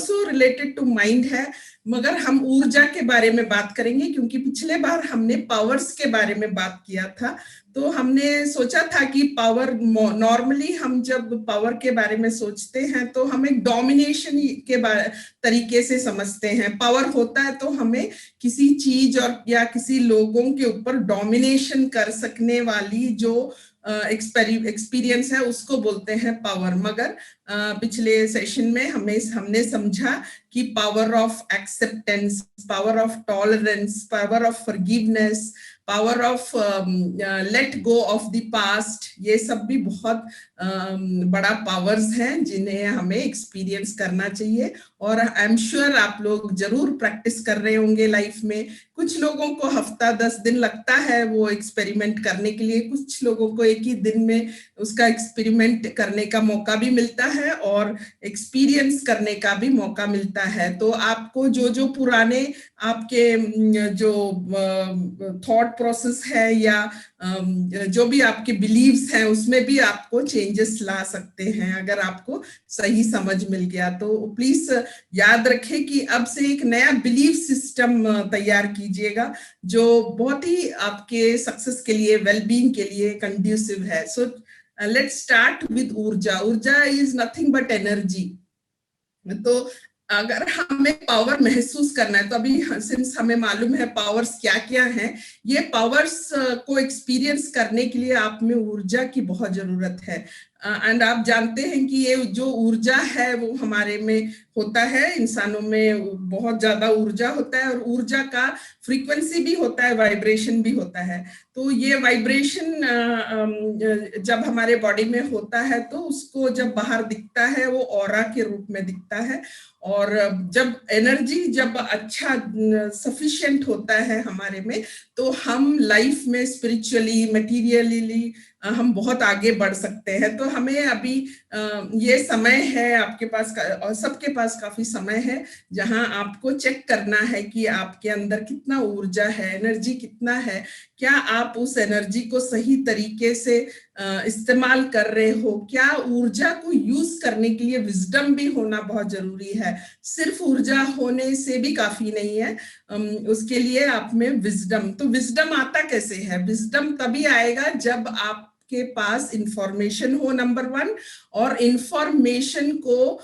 Also related to mind है, मगर हम ऊर्जा के बारे में बात करेंगे क्योंकि पिछले बार हमने पावर्स के बारे में बात किया था। तो हमने सोचा था कि पावर, नॉर्मली हम जब पावर के बारे में सोचते हैं तो हम एक डोमिनेशन के तरीके से समझते हैं। पावर होता है तो हमें किसी चीज और या किसी लोगों के ऊपर डोमिनेशन कर सकने वाली जो एक्सपीरियंस है उसको बोलते हैं पावर। मगर पिछले सेशन में हमने समझा कि power of acceptance, power of tolerance, power of forgiveness, power of let go of the past, ये सब भी बहुत बड़ा पावर्स हैं जिन्हें हमें एक्सपीरियंस करना चाहिए। और आई एम श्योर आप लोग जरूर प्रैक्टिस कर रहे होंगे लाइफ में। कुछ लोगों को हफ्ता 10 दिन लगता है वो एक्सपेरिमेंट करने के लिए, कुछ लोगों को एक ही दिन में उसका एक्सपेरिमेंट करने का मौका भी मिलता है और एक्सपीरियंस करने का भी मौका मिलता है। तो आपको जो जो पुराने आपके जो थॉट प्रोसेस है या जो भी आपके बिलीव्स हैं उसमें भी आपको चेंजेस ला सकते हैं अगर आपको सही समझ मिल गया। तो प्लीज याद रखें कि अब से एक नया बिलीफ सिस्टम तैयार कीजिएगा जो बहुत ही आपके सक्सेस के लिए, वेलबींग के लिए कंड्यूसिव है। सो लेट्स स्टार्ट विद ऊर्जा। ऊर्जा इज नथिंग बट एनर्जी। तो अगर हमें पावर महसूस करना है तो अभी सिंस हमें मालूम है पावर्स क्या क्या हैं, ये पावर्स को एक्सपीरियंस करने के लिए आप में ऊर्जा की बहुत जरूरत है। एंड आप जानते हैं कि ये जो ऊर्जा है वो हमारे में होता है, इंसानों में बहुत ज्यादा ऊर्जा होता है और ऊर्जा का फ्रीक्वेंसी भी होता है, वाइब्रेशन भी होता है। तो ये वाइब्रेशन जब हमारे बॉडी में होता है तो उसको जब बाहर दिखता है वो ऑरा के रूप में दिखता है। और जब एनर्जी जब अच्छा सफिशिएंट होता है हमारे में तो हम लाइफ में स्पिरिचुअली, मटेरियली हम बहुत आगे बढ़ सकते हैं। तो हमें अभी ये समय है आपके पास और सबके पास काफी समय है जहां आपको चेक करना है कि आपके अंदर कितना ऊर्जा है, एनर्जी कितना है, क्या आप उस एनर्जी को सही तरीके से इस्तेमाल कर रहे हो, क्या ऊर्जा को यूज करने के लिए विजडम भी होना बहुत जरूरी है। सिर्फ ऊर्जा होने से भी काफी नहीं है, उसके लिए आप में विजडम। तो विजडम आता कैसे है? विजडम तभी आएगा जब आपके पास इंफॉर्मेशन हो, नंबर 1, और इंफॉर्मेशन को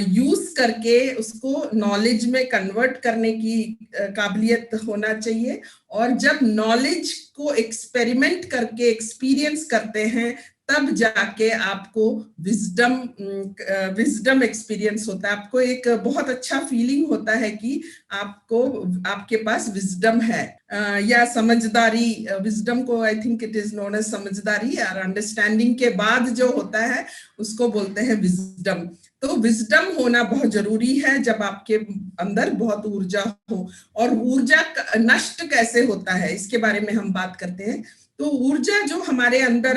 यूज करके उसको नॉलेज में कन्वर्ट करने की काबिलियत होना चाहिए। और जब नॉलेज को एक्सपेरिमेंट करके एक्सपीरियंस करते हैं तब जाके आपको विजडम एक्सपीरियंस होता है। आपको एक बहुत अच्छा फीलिंग होता है कि आपके पास विजडम है या समझदारी। विजडम को I think it is known as समझदारी और अंडरस्टैंडिंग के बाद जो होता है उसको बोलते हैं विजडम। तो विजडम होना बहुत जरूरी है जब आपके अंदर बहुत ऊर्जा हो। और ऊर्जा नष्ट कैसे होता है इसके बारे में हम बात करते हैं। तो ऊर्जा जो हमारे अंदर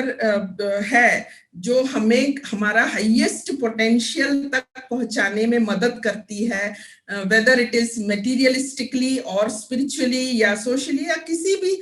है, जो हमें हमारा हाईएस्ट पोटेंशियल तक पहुंचाने में मदद करती है, वेदर इट इज मटेरियलिस्टिकली और स्पिरिचुअली या सोशली या किसी भी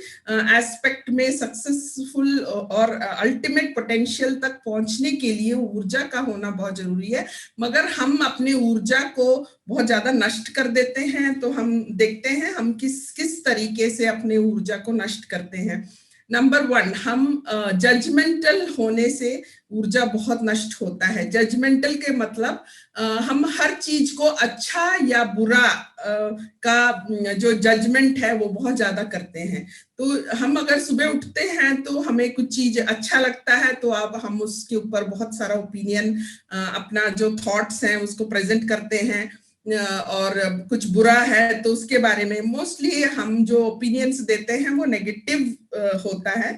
एस्पेक्ट में सक्सेसफुल और अल्टीमेट पोटेंशियल तक पहुंचने के लिए ऊर्जा का होना बहुत जरूरी है। मगर हम अपने ऊर्जा को बहुत ज्यादा नष्ट कर देते हैं। तो हम देखते हैं हम किस तरीके से अपने ऊर्जा को नष्ट करते हैं। नंबर 1, हम जजमेंटल होने से ऊर्जा बहुत नष्ट होता है। जजमेंटल के मतलब हम हर चीज को अच्छा या बुरा का जो जजमेंट है वो बहुत ज्यादा करते हैं। तो हम अगर सुबह उठते हैं तो हमें कुछ चीज अच्छा लगता है तो अब हम उसके ऊपर बहुत सारा ओपिनियन, अपना जो थॉट्स हैं उसको प्रेजेंट करते हैं। और कुछ बुरा है तो उसके बारे में मोस्टली हम जो ओपिनियंस देते हैं वो नेगेटिव होता है।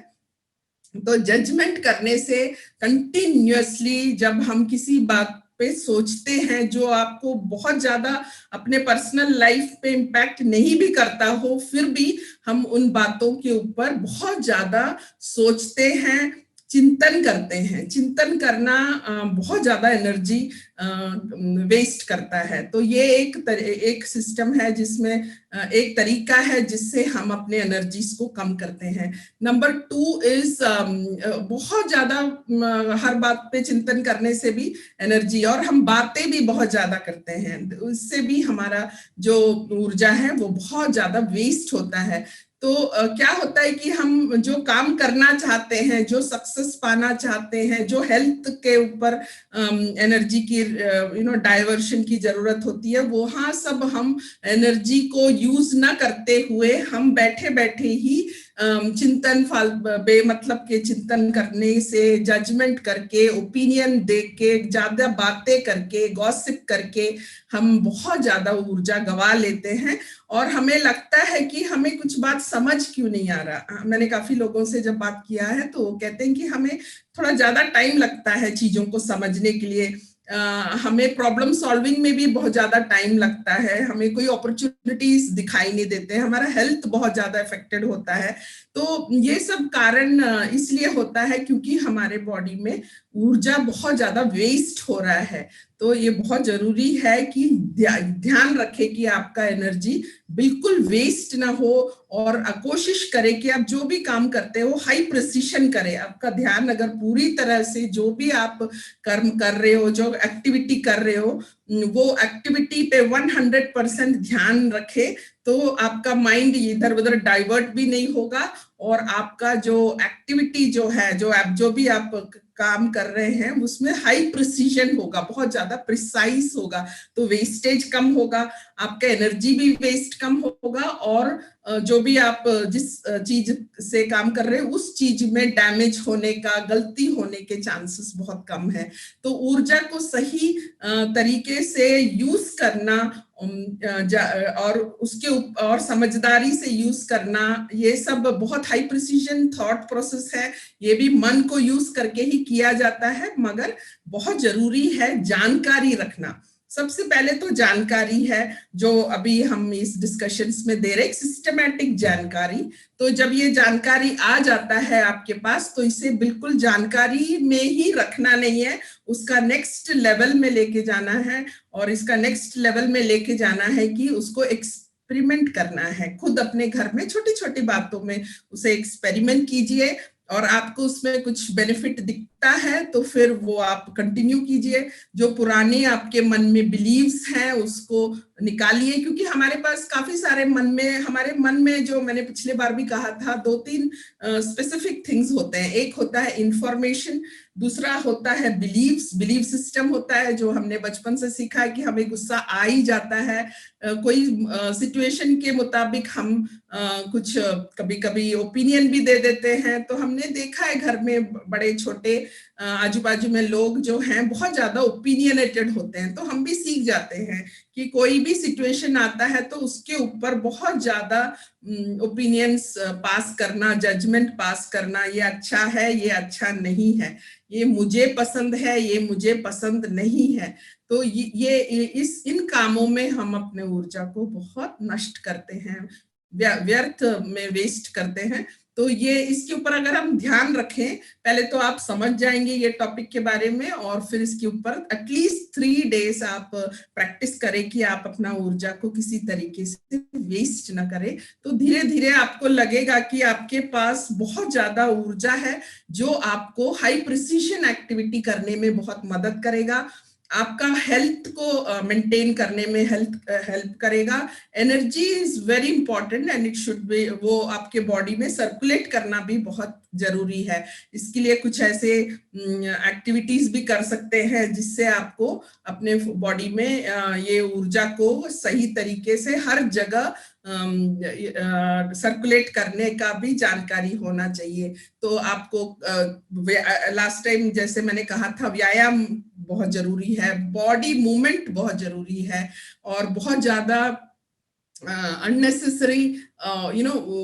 तो जजमेंट करने से कंटिन्यूअसली जब हम किसी बात पे सोचते हैं जो आपको बहुत ज्यादा अपने पर्सनल लाइफ पे इम्पैक्ट नहीं भी करता हो, फिर भी हम उन बातों के ऊपर बहुत ज्यादा सोचते हैं चिंतन करते हैं। चिंतन करना बहुत ज्यादा एनर्जी वेस्ट करता है। तो ये एक सिस्टम है जिसमें एक तरीका है जिससे हम अपने एनर्जीज को कम करते हैं। नंबर 2 इज बहुत ज्यादा हर बात पे चिंतन करने से भी एनर्जी, और हम बातें भी बहुत ज्यादा करते हैं, उससे भी हमारा जो ऊर्जा है वो बहुत ज्यादा वेस्ट होता है। तो क्या होता है कि हम जो काम करना चाहते हैं, जो सक्सेस पाना चाहते हैं, जो हेल्थ के ऊपर एनर्जी की डाइवर्शन की जरूरत होती है, वहां सब हम एनर्जी को यूज ना करते हुए हम बैठे बैठे ही चिंतन बेमतलब के चिंतन करने से, जजमेंट करके, ओपिनियन दे के, ज्यादा बातें करके, गॉसिप करके हम बहुत ज्यादा ऊर्जा गवा लेते हैं। और हमें लगता है कि हमें कुछ बात समझ क्यों नहीं आ रहा। मैंने काफी लोगों से जब बात किया है तो वो कहते हैं कि हमें थोड़ा ज्यादा टाइम लगता है चीजों को समझने के लिए। हमें प्रॉब्लम सॉल्विंग में भी बहुत ज्यादा टाइम लगता है, हमें कोई अपॉर्चुनिटीज दिखाई नहीं देते हैं, हमारा हेल्थ बहुत ज्यादा इफेक्टेड होता है। तो ये सब कारण इसलिए होता है क्योंकि हमारे बॉडी में ऊर्जा बहुत ज्यादा वेस्ट हो रहा है। तो ये बहुत जरूरी है कि ध्यान रखें कि आपका एनर्जी बिल्कुल वेस्ट ना हो, और कोशिश करें कि आप जो भी काम करते हो हाई प्रिसिशन करें। आपका ध्यान अगर पूरी तरह से जो भी आप कर्म कर रहे हो, जो एक्टिविटी कर रहे हो, वो एक्टिविटी पे 100% ध्यान रखे, तो आपका माइंड इधर उधर डाइवर्ट भी नहीं होगा, और आपका जो एक्टिविटी जो है, जो भी आप काम कर रहे हैं उसमें हाई प्रिसीजन होगा, बहुत ज्यादा प्रिसाइज होगा। तो वेस्टेज कम होगा, आपका एनर्जी भी वेस्ट कम होगा, और जो भी आप जिस चीज से काम कर रहे हैं उस चीज में डैमेज होने का, गलती होने के चांसेस बहुत कम है। तो ऊर्जा को सही तरीके से यूज करना और उसके और समझदारी से यूज करना, ये सब बहुत हाई प्रिसीजन थॉट प्रोसेस है। ये भी मन को यूज करके ही किया जाता है, मगर बहुत जरूरी है जानकारी रखना। सबसे पहले तो जानकारी है, जो अभी हम इस डिस्कशंस में दे रहे, सिस्टमैटिक जानकारी। तो जब ये जानकारी आ जाता है आपके पास, तो इसे बिल्कुल जानकारी में ही रखना नहीं है, उसका नेक्स्ट लेवल में लेके जाना है। और इसका नेक्स्ट लेवल में लेके जाना है कि उसको एक्सपेरिमेंट करना है। खुद अपने घर में छोटी छोटी बातों में उसे एक्सपेरिमेंट कीजिए, और आपको उसमें कुछ बेनिफिट दिखता है तो फिर वो आप कंटिन्यू कीजिए। जो पुराने आपके मन में बिलीव्स हैं उसको निकालिए, क्योंकि हमारे पास काफी सारे हमारे मन में, जो मैंने पिछले बार भी कहा था, 2-3 स्पेसिफिक थिंग्स होते हैं। एक होता है इंफॉर्मेशन, दूसरा होता है बिलीव सिस्टम होता है, जो हमने बचपन से सीखा है कि हमें गुस्सा आ ही जाता है। कोई सिचुएशन के मुताबिक हम कुछ कभी कभी ओपिनियन भी दे देते हैं। तो हमने देखा है घर में बड़े छोटे आजू बाजू में लोग जो हैं बहुत ज्यादा ओपिनियनेटेड होते हैं। तो हम भी सीख जाते हैं कि कोई भी सिचुएशन आता है तो उसके ऊपर बहुत ज्यादा ओपिनियंस पास करना, जजमेंट पास करना, ये अच्छा है, ये अच्छा नहीं है, ये मुझे पसंद है, ये मुझे पसंद नहीं है। तो इन कामों में हम अपने ऊर्जा को बहुत नष्ट करते हैं, व्यर्थ में वेस्ट करते हैं। तो ये इसके ऊपर अगर हम ध्यान रखें, पहले तो आप समझ जाएंगे ये टॉपिक के बारे में, और फिर इसके ऊपर एटलीस्ट 3 डेज आप प्रैक्टिस करें कि आप अपना ऊर्जा को किसी तरीके से वेस्ट ना करें। तो धीरे धीरे आपको लगेगा कि आपके पास बहुत ज्यादा ऊर्जा है, जो आपको हाई प्रिसीजन एक्टिविटी करने में बहुत मदद करेगा, आपका हेल्थ को मेंटेन करने में हेल्प करेगा। Energy is very important and it should be, वो आपके बॉडी में सर्कुलेट करना भी बहुत जरूरी है। इसके लिए कुछ ऐसे एक्टिविटीज भी कर सकते हैं जिससे आपको अपने बॉडी में ये ऊर्जा को सही तरीके से हर जगह सर्कुलेट करने का भी जानकारी होना चाहिए। तो आपको लास्ट टाइम जैसे मैंने कहा था, व्यायाम बहुत जरूरी है, बॉडी मूवमेंट बहुत जरूरी है, और बहुत ज्यादा अननेसेसरी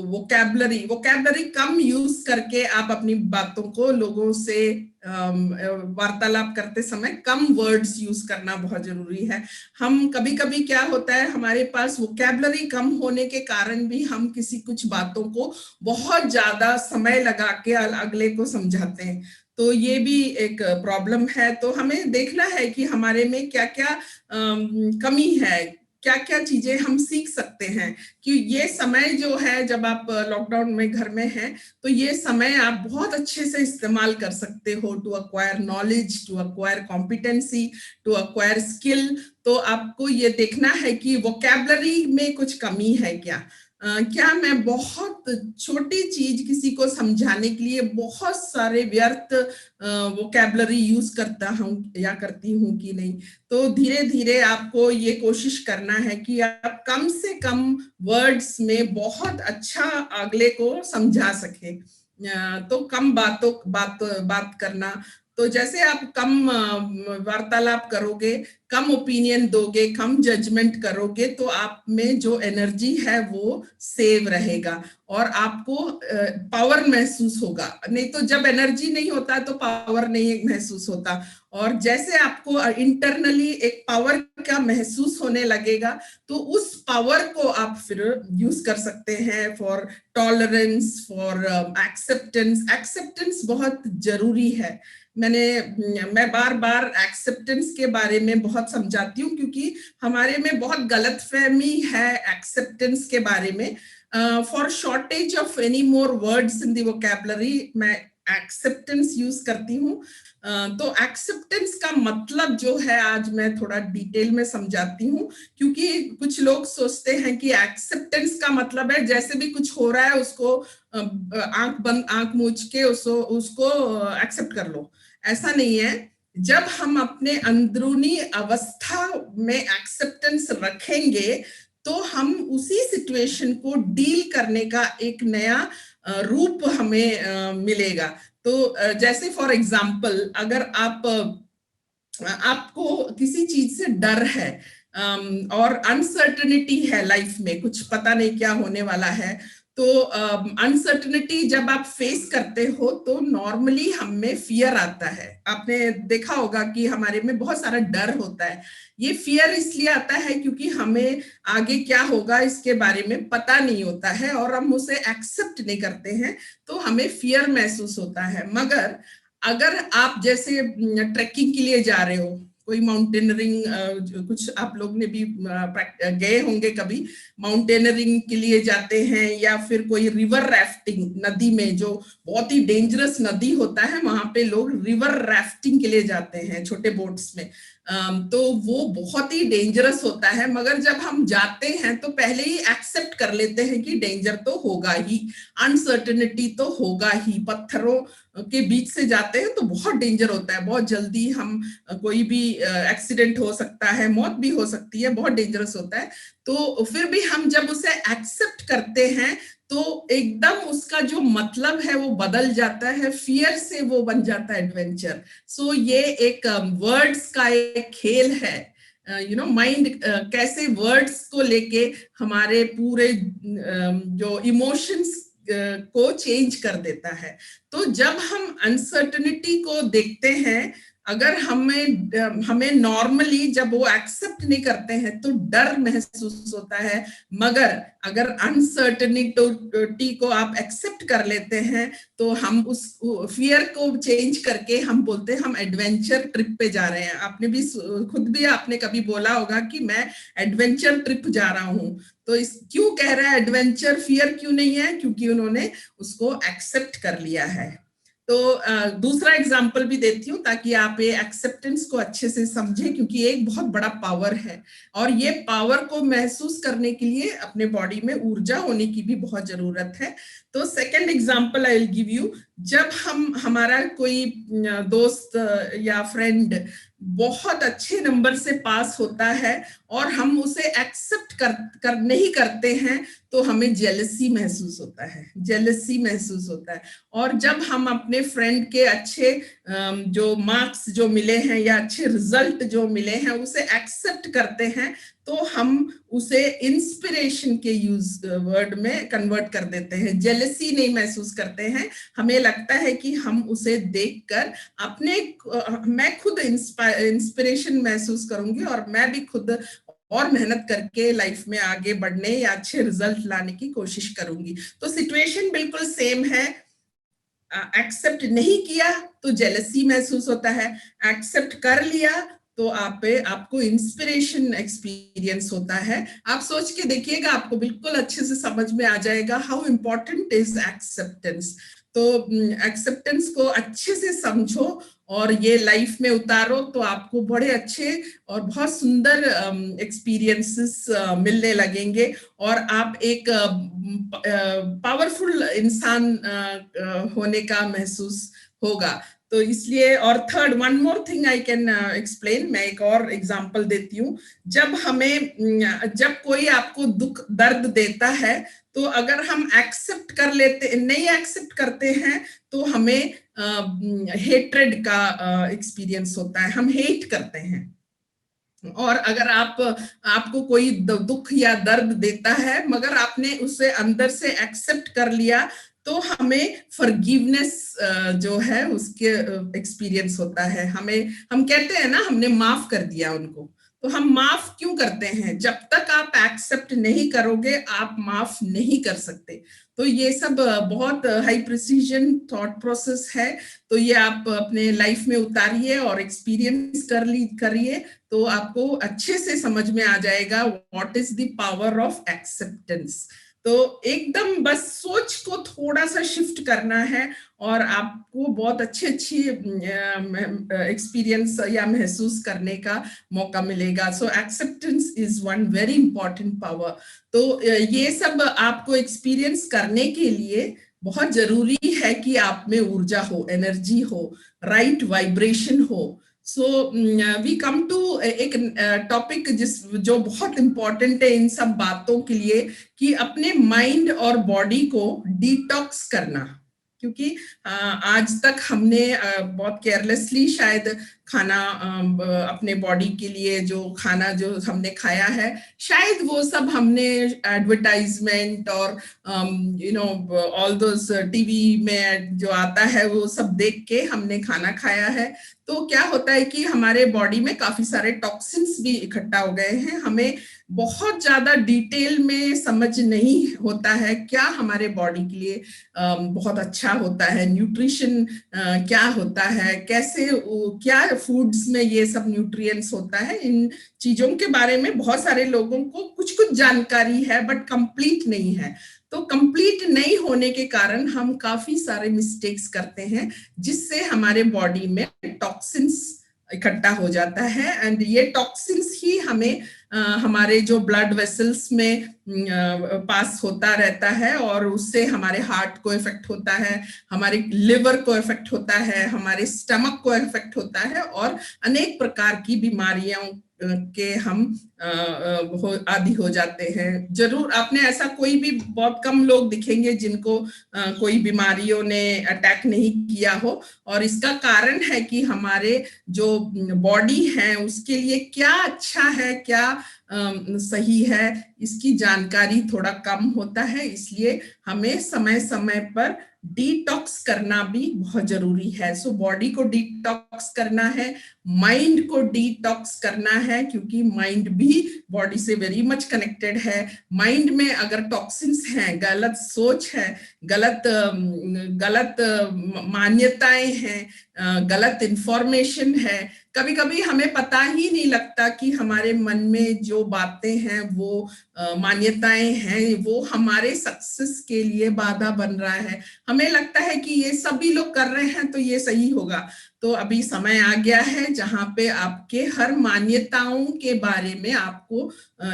वोकैबलरी कम यूज करके आप अपनी बातों को लोगों से वार्तालाप करते समय कम वर्ड्स यूज करना बहुत जरूरी है। हम कभी कभी क्या होता है, हमारे पास वोकैबलरी कम होने के कारण भी हम कुछ बातों को बहुत ज्यादा समय लगा के अगले को समझाते हैं। तो ये भी एक प्रॉब्लम है। तो हमें देखना है कि हमारे में क्या क्या कमी है, क्या क्या चीजें हम सीख सकते हैं। कि ये समय जो है, जब आप लॉकडाउन में घर में हैं, तो ये समय आप बहुत अच्छे से इस्तेमाल कर सकते हो to acquire knowledge, to acquire competency, to acquire skill. तो आपको ये देखना है कि वोकैबलरी में कुछ कमी है क्या। क्या मैं बहुत छोटी चीज किसी को समझाने के लिए बहुत सारे व्यर्थ वोकैबलरी यूज करता हूँ या करती हूँ कि नहीं। तो धीरे धीरे आपको ये कोशिश करना है कि आप कम से कम वर्ड्स में बहुत अच्छा अगले को समझा सके। तो कम बात करना। तो जैसे आप कम वार्तालाप करोगे, कम ओपिनियन दोगे, कम जजमेंट करोगे, तो आप में जो एनर्जी है वो सेव रहेगा और आपको पावर महसूस होगा। नहीं तो जब एनर्जी नहीं होता तो पावर नहीं महसूस होता। और जैसे आपको इंटरनली एक पावर का महसूस होने लगेगा, तो उस पावर को आप फिर यूज कर सकते हैं for tolerance, for acceptance. Acceptance बहुत जरूरी है। मैं बार बार एक्सेप्टेंस के बारे में बहुत समझाती हूँ, क्योंकि हमारे में बहुत गलतफहमी है एक्सेप्टेंस के बारे में। For shortage of any more words in the vocabulary मैं एक्सेप्टेंस यूज करती हूँ। तो एक्सेप्टेंस का मतलब जो है, आज मैं थोड़ा डिटेल में समझाती हूँ, क्योंकि कुछ लोग सोचते हैं कि एक्सेप्टेंस का मतलब है जैसे भी कुछ हो रहा है उसको आंख मूंछ के उसको एक्सेप्ट कर लो। ऐसा नहीं है। जब हम अपने अंदरूनी अवस्था में एक्सेप्टेंस रखेंगे, तो हम उसी सिचुएशन को डील करने का एक नया रूप हमें मिलेगा। तो जैसे फॉर एग्जांपल, अगर आपको किसी चीज से डर है और अनसर्टेनिटी है, लाइफ में कुछ पता नहीं क्या होने वाला है, तो अनसर्टेनिटी जब आप फेस करते हो तो नॉर्मली हम में फियर आता है। आपने देखा होगा कि हमारे में बहुत सारा डर होता है। ये फियर इसलिए आता है क्योंकि हमें आगे क्या होगा इसके बारे में पता नहीं होता है और हम उसे एक्सेप्ट नहीं करते हैं, तो हमें फियर महसूस होता है। मगर अगर आप जैसे ट्रैकिंग के लिए जा रहे हो, कोई माउंटेनरिंग, कुछ आप लोग ने भी गए होंगे कभी, माउंटेनरिंग के लिए जाते हैं, या फिर कोई रिवर राफ्टिंग, नदी में जो बहुत ही डेंजरस नदी होता है, वहां पे लोग रिवर राफ्टिंग के लिए जाते हैं छोटे बोट्स में। तो वो बहुत ही डेंजरस होता है, मगर जब हम जाते हैं तो पहले ही एक्सेप्ट कर लेते हैं कि डेंजर तो होगा ही, अनसर्टेनिटी तो होगा ही। पत्थरों के बीच से जाते हैं तो बहुत डेंजर होता है, बहुत जल्दी हम कोई भी एक्सीडेंट हो सकता है, मौत भी हो सकती है, बहुत डेंजरस होता है। तो फिर भी हम जब उसे एक्सेप्ट करते हैं तो एकदम उसका जो मतलब है वो बदल जाता है, फियर से वो बन जाता है एडवेंचर। सो ये एक वर्ड्स का एक खेल है। माइंड कैसे वर्ड्स को लेके हमारे पूरे जो इमोशंस को चेंज कर देता है। तो जब हम अनसर्टेनिटी को देखते हैं, अगर हमें नॉर्मली जब वो एक्सेप्ट नहीं करते हैं तो डर महसूस होता है, मगर अगर अनसर्टेनिटी को आप एक्सेप्ट कर लेते हैं तो हम उस फियर को चेंज करके हम बोलते हैं हम एडवेंचर ट्रिप पे जा रहे हैं। आपने भी खुद भी आपने कभी बोला होगा कि मैं एडवेंचर ट्रिप जा रहा हूं। तो इस क्यों कह रहा है एडवेंचर, फियर क्यों नहीं है? क्योंकि उन्होंने उसको एक्सेप्ट कर लिया है। तो दूसरा एग्जाम्पल भी देती हूँ ताकि आप ये एक्सेप्टेंस को अच्छे से समझें, क्योंकि ये एक बहुत बड़ा पावर है और ये पावर को महसूस करने के लिए अपने बॉडी में ऊर्जा होने की भी बहुत जरूरत है। तो second example I will give you. जब हमारा कोई दोस्त या फ्रेंड बहुत अच्छे नंबर से पास होता है और हम उसे एक्सेप्ट कर नहीं करते हैं, तो हमें जेलसी महसूस होता है, जेलसी महसूस होता है। और जब हम अपने फ्रेंड के अच्छे जो मार्क्स जो मिले हैं या अच्छे रिजल्ट जो मिले हैं उसे एक्सेप्ट करते हैं, तो हम उसे इंस्पिरेशन के वर्ड में कन्वर्ट कर देते हैं। जेलसी नहीं महसूस करते हैं, हमें लगता है कि हम उसे देखकर मैं खुद इंस्पिरेशन महसूस करूंगी और मैं भी खुद और मेहनत करके लाइफ में आगे बढ़ने या अच्छे रिजल्ट लाने की कोशिश करूंगी। तो सिचुएशन बिल्कुल सेम है। एक्सेप्ट नहीं किया तो जेलसी महसूस होता है, एक्सेप्ट कर लिया तो आपको इंस्पिरेशन एक्सपीरियंस होता है। आप सोच के देखिएगा, आपको बिल्कुल अच्छे से समझ में आ जाएगा हाउ इम्पोर्टेंट इज एक्सेप्टेंस। तो एक्सेप्टेंस को अच्छे से समझो और ये लाइफ में उतारो तो आपको बड़े अच्छे और बहुत सुंदर एक्सपीरियंसेस मिलने लगेंगे और आप एक पावरफुल इंसान होने का महसूस होगा। तो इसलिए, और third, one more thing I can explain, मैं एक और एग्जांपल देती हूँ। जब कोई आपको दुख दर्द देता है तो अगर हम एक्सेप्ट कर लेते, नहीं एक्सेप्ट करते हैं तो हमें हेट्रेड का एक्सपीरियंस होता है, हम हेट करते हैं। और अगर आपको कोई दुख या दर्द देता है मगर आपने उसे अंदर से एक्सेप्ट कर लिया तो हमें फॉरगिवनेस जो है उसके एक्सपीरियंस होता है। हम कहते हैं ना, हमने माफ कर दिया उनको। तो हम माफ क्यों करते हैं? जब तक आप एक्सेप्ट नहीं करोगे आप माफ नहीं कर सकते। तो ये सब बहुत हाई प्रिसीजन थॉट प्रोसेस है। तो ये आप अपने लाइफ में उतारिए और एक्सपीरियंस करिए तो आपको अच्छे से समझ में आ जाएगा what is the power of acceptance. तो एकदम बस सोच को थोड़ा सा शिफ्ट करना है और आपको बहुत अच्छी एक्सपीरियंस या महसूस करने का मौका मिलेगा। So acceptance is one very important power. तो ये सब आपको एक्सपीरियंस करने के लिए बहुत जरूरी है कि आप में ऊर्जा हो, एनर्जी हो, राइट वाइब्रेशन हो। सो वी कम टू एक टॉपिक जो बहुत इंपॉर्टेंट है इन सब बातों के लिए, कि अपने माइंड और बॉडी को डिटॉक्स करना। क्योंकि आज तक हमने बहुत केयरलेसली शायद खाना, अपने बॉडी के लिए जो खाना जो हमने खाया है, शायद वो सब हमने एडवर्टाइजमेंट और ऑल दोस टीवी में जो आता है वो सब देख के हमने खाना खाया है। तो क्या होता है कि हमारे बॉडी में काफी सारे टॉक्सिन्स भी इकट्ठा हो गए हैं। हमें बहुत ज्यादा डिटेल में समझ नहीं होता है क्या हमारे बॉडी के लिए बहुत अच्छा होता है, न्यूट्रिशन क्या होता है, कैसे क्या फूड्स में ये सब न्यूट्रिएंट्स होता है। इन चीजों के बारे में बहुत सारे लोगों को कुछ कुछ जानकारी है बट कंप्लीट नहीं है। तो कंप्लीट नहीं होने के कारण हम काफी सारे मिस्टेक्स करते हैं जिससे हमारे बॉडी में टॉक्सिन्स इकट्ठा हो जाता है। एंड ये टॉक्सिन्स ही हमें हमारे जो ब्लड वेसल्स में पास होता रहता है और उससे हमारे हार्ट को इफेक्ट होता है, हमारे लिवर को इफेक्ट होता है, हमारे स्टमक को इफेक्ट होता है और अनेक प्रकार की बीमारियों के हम आदि हो जाते हैं। जरूर आपने ऐसा कोई भी, बहुत कम लोग दिखेंगे जिनको कोई बीमारियों ने अटैक नहीं किया हो। और इसका कारण है कि हमारे जो बॉडी है उसके लिए क्या अच्छा है, क्या सही है, इसकी जानकारी थोड़ा कम होता है। इसलिए हमें समय समय पर डिटॉक्स करना भी बहुत जरूरी है। सो बॉडी को डिटॉक्स करना है, माइंड को डिटॉक्स करना है, क्योंकि माइंड भी बॉडी से वेरी मच कनेक्टेड है। माइंड में अगर टॉक्सिन्स हैं, गलत सोच है, गलत मान्यताएं हैं, गलत इंफॉर्मेशन है, कभी कभी हमें पता ही नहीं लगता कि हमारे मन में जो बातें हैं, वो मान्यताएं हैं, वो हमारे सक्सेस के लिए बाधा बन रहा है। हमें लगता है कि ये सभी लोग कर रहे हैं तो ये सही होगा। तो अभी समय आ गया है जहां पे आपके हर मान्यताओं के बारे में आपको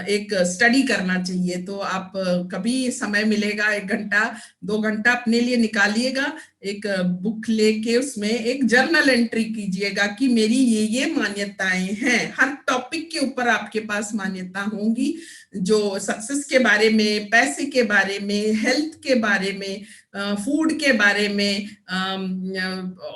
एक स्टडी करना चाहिए। तो आप कभी समय मिलेगा, 1 घंटा 2 घंटा अपने लिए निकालिएगा, एक बुक लेके उसमें एक जर्नल एंट्री कीजिएगा कि मेरी ये मान्यताएं हैं। हर टॉपिक के ऊपर आपके पास मान्यता होंगी, जो सक्सेस के बारे में, पैसे के बारे में, हेल्थ के बारे में, फूड के बारे में,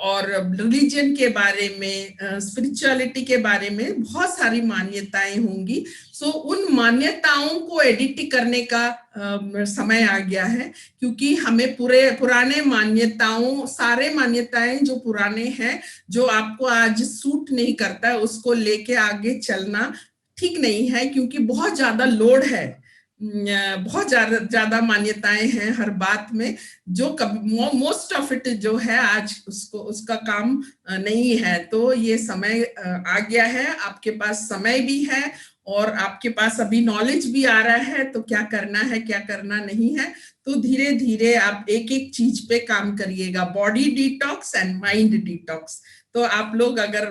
और रिलीजन के बारे में, स्पिरिचुअलिटी के बारे में बहुत सारी मान्यताएं होंगी। सो उन मान्यताओं को एडिट करने का समय आ गया है, क्योंकि हमें पुराने मान्यताओं, सारे मान्यताएं जो पुराने हैं, जो आपको आज सूट नहीं करता है, उसको लेके आगे चलना ठीक नहीं है, क्योंकि बहुत ज्यादा लोड है। बहुत ज्यादा मान्यताएं हैं हर बात में, जो मोस्ट ऑफ इट जो है आज उसका काम नहीं है। तो ये समय आ गया है, आपके पास समय भी है और आपके पास अभी नॉलेज भी आ रहा है, तो क्या करना है क्या करना नहीं है, तो धीरे धीरे आप एक एक चीज पे काम करिएगा, body detox and mind detox. तो आप लोग अगर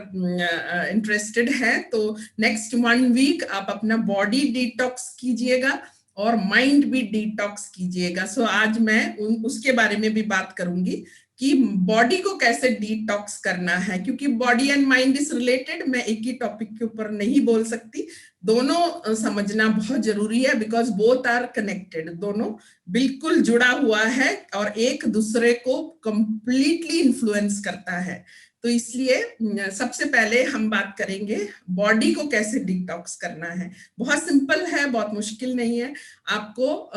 इंटरेस्टेड हैं तो नेक्स्ट 1 वीक आप अपना बॉडी डिटॉक्स कीजिएगा और माइंड भी डिटॉक्स कीजिएगा। सो आज मैं उसके बारे में भी बात करूंगी कि बॉडी को कैसे डिटॉक्स करना है, क्योंकि body and mind is related. मैं एक ही टॉपिक के ऊपर नहीं बोल सकती, दोनों समझना बहुत जरूरी है, बिकॉज बोथ आर कनेक्टेड, दोनों बिल्कुल जुड़ा हुआ है और एक दूसरे को कंप्लीटली इन्फ्लुएंस करता है। तो इसलिए सबसे पहले हम बात करेंगे बॉडी को कैसे डिटॉक्स करना है। बहुत सिंपल है, बहुत मुश्किल नहीं है। आपको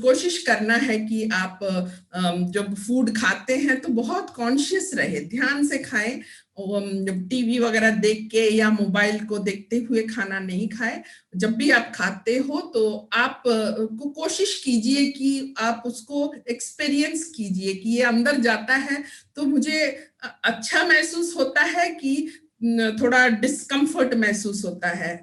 कोशिश करना है कि आप जब फूड खाते हैं तो बहुत कॉन्शियस रहे, ध्यान से खाएं। टीवी वगैरह देख के या मोबाइल को देखते हुए खाना नहीं खाए। जब भी आप खाते हो तो आप को कोशिश कीजिए कि आप उसको एक्सपीरियंस कीजिए कि ये अंदर जाता है तो मुझे अच्छा महसूस होता है कि थोड़ा डिस्कम्फर्ट महसूस होता है।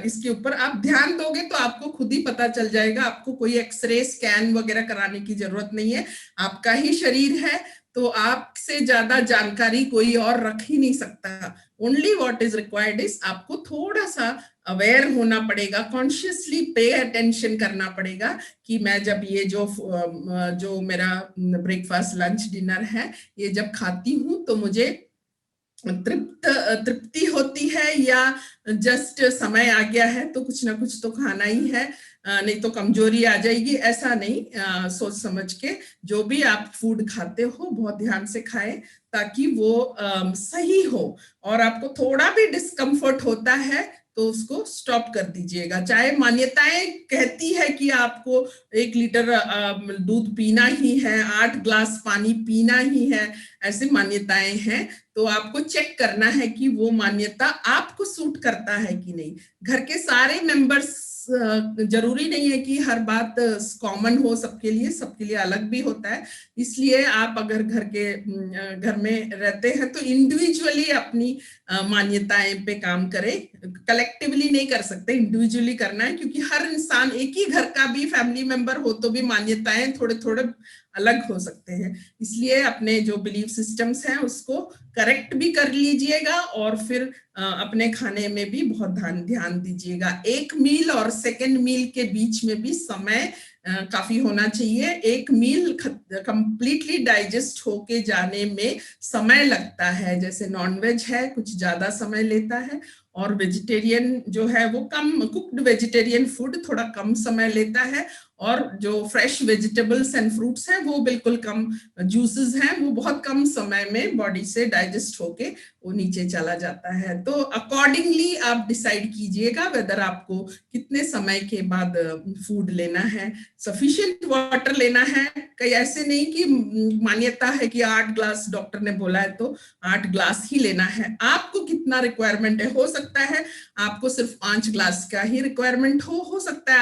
इसके ऊपर आप ध्यान दोगे तो आपको खुद ही पता चल जाएगा, आपको कोई एक्सरे स्कैन वगैरह कराने की जरूरत नहीं है। आपका ही शरीर है तो आपसे ज्यादा जानकारी कोई और रख ही नहीं सकता। Only what is required is आपको थोड़ा सा अवेयर होना पड़ेगा, कॉन्शियसली पे अटेंशन करना पड़ेगा कि मैं जब ये जो मेरा ब्रेकफास्ट लंच डिनर है ये जब खाती हूँ तो मुझे तृप्ति होती है या जस्ट समय आ गया है तो कुछ ना कुछ तो खाना ही है, नहीं तो कमजोरी आ जाएगी। ऐसा नहीं, सोच समझ के जो भी आप फूड खाते हो बहुत ध्यान से खाएं ताकि वो सही हो। और आपको थोड़ा भी डिस्कम्फर्ट होता है तो उसको स्टॉप कर दीजिएगा। चाहे मान्यताएं कहती है कि आपको 1 लीटर दूध पीना ही है, 8 ग्लास पानी पीना ही है, ऐसी मान्यताएं हैं, तो आपको चेक करना है कि वो मान्यता आपको सूट करता है कि नहीं। घर के सारे मेंबर्स, जरूरी नहीं है कि हर बात कॉमन हो सबके लिए अलग भी होता है। इसलिए आप अगर घर में रहते हैं तो इंडिविजुअली अपनी मान्यताएं पे काम करें, कलेक्टिवली नहीं कर सकते, इंडिविजुअली करना है, क्योंकि हर इंसान, एक ही घर का भी फैमिली मेंबर हो तो भी मान्यताएं थोड़े थोड़े अलग हो सकते हैं। इसलिए अपने जो बिलीफ सिस्टम्स हैं उसको करेक्ट भी कर लीजिएगा और फिर अपने खाने में भी बहुत ध्यान दीजिएगा। एक मील और सेकंड मील के बीच में भी समय काफी होना चाहिए। एक मील कंप्लीटली डाइजेस्ट होके जाने में समय लगता है, जैसे नॉनवेज है कुछ ज्यादा समय लेता है और वेजिटेरियन जो है वो कम, कुक्ड वेजिटेरियन फूड थोड़ा कम समय लेता है, और जो फ्रेश वेजिटेबल्स एंड फ्रूट्स हैं वो बिल्कुल कम, जूसेस हैं वो बहुत कम समय में बॉडी से डाइजेस्ट होके वो नीचे चला जाता है। तो अकॉर्डिंगली आप डिसाइड कीजिएगा वेदर आपको कितने समय के बाद फूड लेना है। सफिशिएंट वाटर लेना है, कहीं ऐसे नहीं कि मान्यता है कि 8 ग्लास डॉक्टर ने बोला है तो 8 ग्लास ही लेना है। आपको कितना रिक्वायरमेंट है, हो सकता है आपको सिर्फ 5 ग्लास का ही रिक्वायरमेंट हो सकता है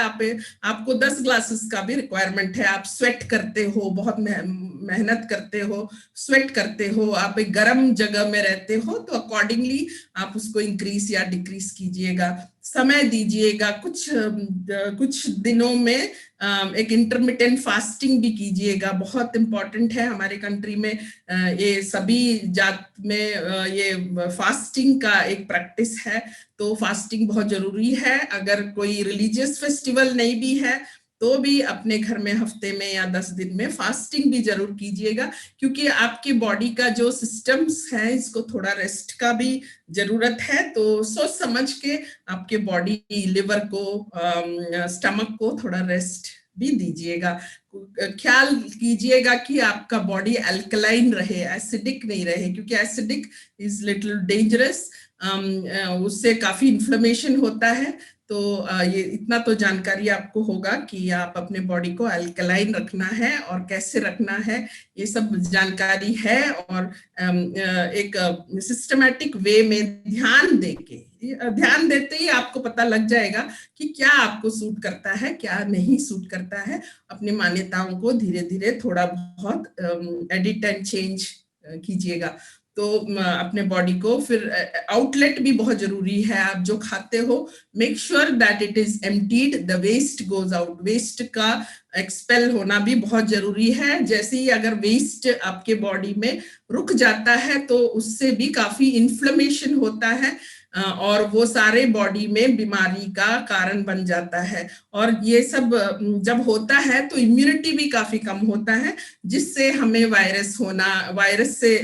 आपको 10 ग्लासेस का भी रिक्वायरमेंट है। आप स्वेट करते हो, बहुत मेहनत करते हो, स्वेट करते हो, आप एक गर्म जगह में रहते हो, तो अकॉर्डिंगली आप उसको इंक्रीज या डिक्रीज कीजिएगा, समय दीजिएगा। कुछ दिनों में एक इंटरमिटेंट फास्टिंग भी कीजिएगा, बहुत इंपॉर्टेंट है। हमारे कंट्री में ये सभी जात में ये फास्टिंग का एक प्रैक्टिस है, तो फास्टिंग बहुत जरूरी है। अगर कोई रिलीजियस फेस्टिवल नहीं भी है तो भी अपने घर में हफ्ते में या 10 दिन में फास्टिंग भी जरूर कीजिएगा, क्योंकि आपकी बॉडी का जो सिस्टम्स है इसको थोड़ा रेस्ट का भी जरूरत है। तो सोच समझ के आपके बॉडी, लिवर को, स्टमक को थोड़ा रेस्ट भी दीजिएगा। ख्याल कीजिएगा कि आपका बॉडी अल्कलाइन रहे, एसिडिक नहीं रहे, क्योंकि एसिडिक इज लिटिल डेंजरस, उससे काफी इन्फ्लेमेशन होता है। तो ये इतना तो जानकारी आपको होगा कि आप अपने बॉडी को अल्कलाइन रखना है और कैसे रखना है, ये सब जानकारी है। और एक सिस्टमैटिक वे में ध्यान देके ध्यान देते ही आपको पता लग जाएगा कि क्या आपको सूट करता है, क्या नहीं सूट करता है। अपनी मान्यताओं को धीरे धीरे थोड़ा बहुत एडिट एंड चेंज कीजिएगा। तो अपने बॉडी को फिर आउटलेट भी बहुत जरूरी है। आप जो खाते हो make sure that it is emptied, the waste goes out. Waste का एक्सपेल होना भी बहुत जरूरी है। जैसे ही अगर वेस्ट आपके बॉडी में रुक जाता है तो उससे भी काफी इन्फ्लेमेशन होता है और वो सारे बॉडी में बीमारी का कारण बन जाता है। और ये सब जब होता है तो इम्यूनिटी भी काफी कम होता है, जिससे हमें वायरस से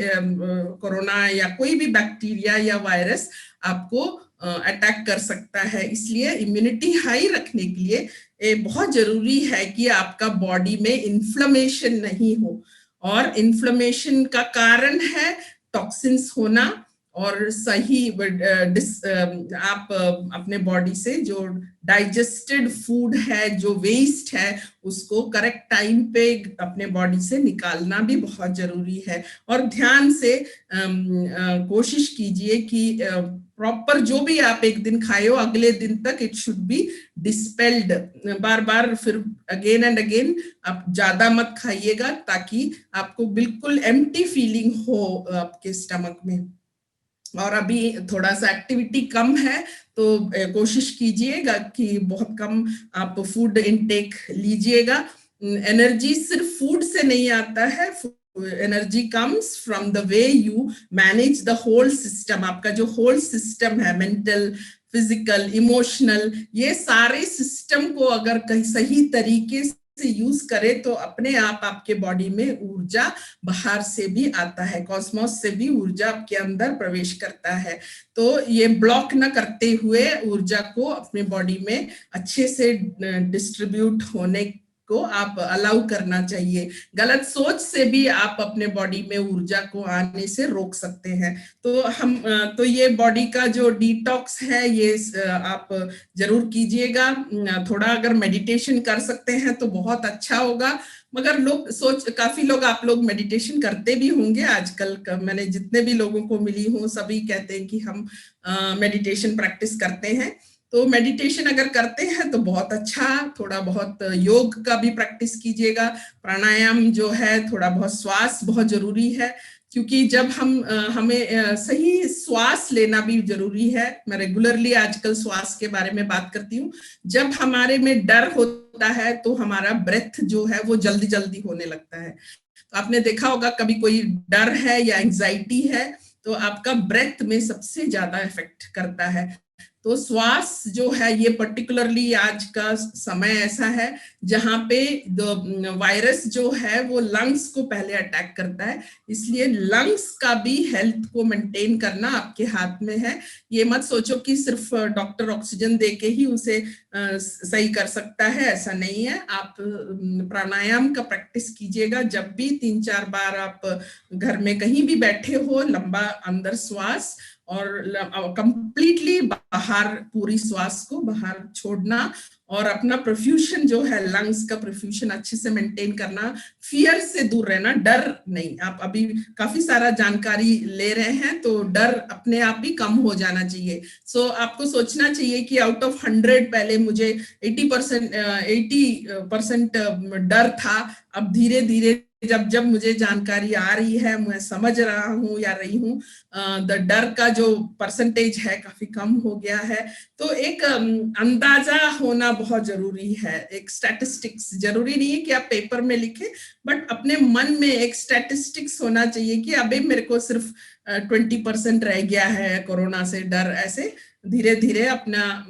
कोरोना या कोई भी बैक्टीरिया या वायरस आपको अटैक कर सकता है। इसलिए इम्यूनिटी हाई रखने के लिए बहुत जरूरी है कि आपका बॉडी में इन्फ्लेमेशन नहीं हो। और इन्फ्लेमेशन का कारण है टॉक्सिन्स होना और सही आप अपने बॉडी से जो डाइजेस्टेड फूड है, जो वेस्ट है, उसको करेक्ट टाइम पे अपने बॉडी से निकालना भी बहुत जरूरी है। और ध्यान से कोशिश कीजिए कि प्रॉपर जो भी आप एक दिन खाए हो अगले दिन तक इट शुड बी डिस्पेल्ड। बार बार फिर अगेन एंड अगेन आप ज्यादा मत खाइएगा ताकि आपको बिल्कुल एम्प्टी फीलिंग हो आपके स्टमक में। और अभी थोड़ा सा एक्टिविटी कम है तो कोशिश कीजिएगा कि बहुत कम आप फूड इनटेक लीजिएगा। एनर्जी सिर्फ फूड से नहीं आता है, energy comes from the way you manage the whole system. आपका जो होल सिस्टम है, मेंटल, फिजिकल, इमोशनल, ये सारे सिस्टम को अगर कहीं सही तरीके से यूज करे तो अपने आप आपके बॉडी में ऊर्जा बाहर से भी आता है, कॉस्मोस से भी ऊर्जा आपके अंदर प्रवेश करता है। तो ये ब्लॉक न करते हुए ऊर्जा को अपने बॉडी में अच्छे से डिस्ट्रीब्यूट होने को आप अलाउ करना चाहिए। गलत सोच से भी आप अपने बॉडी में ऊर्जा को आने से रोक सकते हैं। तो ये बॉडी का जो डिटॉक्स है ये आप जरूर कीजिएगा। थोड़ा अगर मेडिटेशन कर सकते हैं तो बहुत अच्छा होगा। मगर काफी लोग आप लोग मेडिटेशन करते भी होंगे आजकल। मैंने जितने भी लोगों को मिली हूँ सभी कहते हैं कि हम मेडिटेशन प्रैक्टिस करते हैं। तो मेडिटेशन अगर करते हैं तो बहुत अच्छा। थोड़ा बहुत योग का भी प्रैक्टिस कीजिएगा। प्राणायाम जो है, थोड़ा बहुत श्वास बहुत जरूरी है, क्योंकि जब हमें सही श्वास लेना भी जरूरी है। मैं रेगुलरली आजकल श्वास के बारे में बात करती हूँ। जब हमारे में डर होता है तो हमारा ब्रेथ जो है वो जल्दी जल्दी होने लगता है। तो आपने देखा होगा कभी कोई डर है या एंजाइटी है तो आपका ब्रेथ में सबसे ज्यादा इफेक्ट करता है। तो श्वास जो है ये पर्टिकुलरली आज का समय ऐसा है जहां पे वायरस जो है वो लंग्स को पहले अटैक करता है। इसलिए लंग्स का भी हेल्थ को मेंटेन करना आपके हाथ में है। ये मत सोचो कि सिर्फ डॉक्टर ऑक्सीजन देके ही उसे सही कर सकता है, ऐसा नहीं है। आप प्राणायाम का प्रैक्टिस कीजिएगा। जब भी 3-4 बार आप घर में कहीं भी बैठे हो, लंबा अंदर श्वास और कंप्लीटली बाहर, पूरी श्वास को बाहर छोड़ना और अपना प्रोफ्यूजन जो है, लंग्स का प्रोफ्यूजन अच्छे से मेंटेन करना। फियर से दूर रहना, डर नहीं। आप अभी काफी सारा जानकारी ले रहे हैं तो डर अपने आप ही कम हो जाना चाहिए। सो आपको सोचना चाहिए कि आउट ऑफ 100 पहले मुझे 80% डर था। अब धीरे धीरे जब मुझे जानकारी आ रही है, मैं समझ रहा हूँ या रही हूँ, द डर का जो परसेंटेज है काफी कम हो गया है। तो एक अंदाजा होना बहुत जरूरी है। एक स्टैटिस्टिक्स, जरूरी नहीं है कि आप पेपर में लिखें, बट अपने मन में एक स्टैटिस्टिक्स होना चाहिए कि अभी मेरे को सिर्फ 20% रह गया है कोरोना से डर। ऐसे धीरे धीरे अपना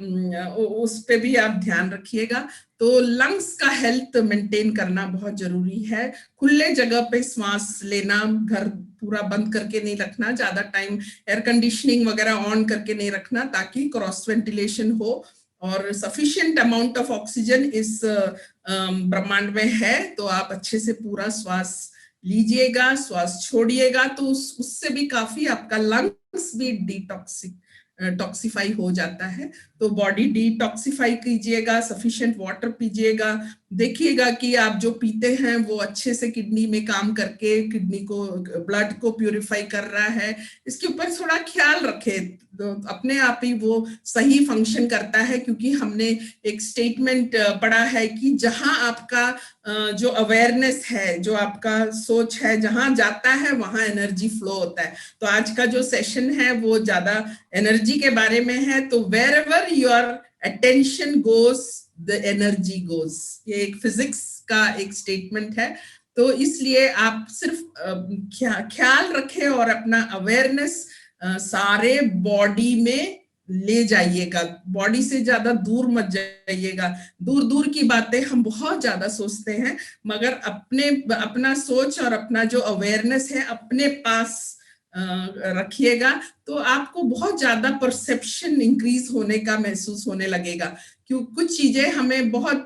उस पे भी आप ध्यान रखिएगा। तो लंग्स का हेल्थ मेंटेन करना बहुत जरूरी है। खुले जगह पे सांस लेना, घर पूरा बंद करके नहीं रखना, ज्यादा टाइम एयर कंडीशनिंग वगैरह ऑन करके नहीं रखना, ताकि क्रॉस वेंटिलेशन हो और सफिशिएंट अमाउंट ऑफ ऑक्सीजन इस ब्रह्मांड में है। तो आप अच्छे से पूरा श्वास लीजिएगा, श्वास छोड़िएगा, तो उससे भी काफी आपका लंग्स भी डिटॉक्सिक टॉक्सिफाई हो जाता है। तो बॉडी डिटॉक्सिफाई कीजिएगा, सफिशिएंट वाटर पीजिएगा, देखिएगा कि आप जो पीते हैं वो अच्छे से किडनी में काम करके किडनी को, ब्लड को प्यूरिफाई कर रहा है, इसके ऊपर थोड़ा ख्याल रखें। तो अपने आप ही वो सही फंक्शन करता है, क्योंकि हमने एक स्टेटमेंट पढ़ा है कि जहां आपका जो अवेयरनेस है, जो आपका सोच है, जहां जाता है वहां एनर्जी फ्लो होता है। तो आज का जो सेशन है वो ज्यादा एनर्जी के बारे में है। तो wherever your attention goes the energy goes, ये एक फिजिक्स का एक स्टेटमेंट है। तो इसलिए आप सिर्फ ख्याल रखें और अपना अवेयरनेस सारे बॉडी में ले जाइएगा, बॉडी से ज्यादा दूर मत जाइएगा। दूर दूर की बातें हम बहुत ज्यादा सोचते हैं, मगर अपना सोच और अपना जो अवेयरनेस है अपने पास रखिएगा, तो आपको बहुत ज्यादा परसेप्शन इंक्रीज होने का महसूस होने लगेगा। क्यों कुछ चीजें हमें बहुत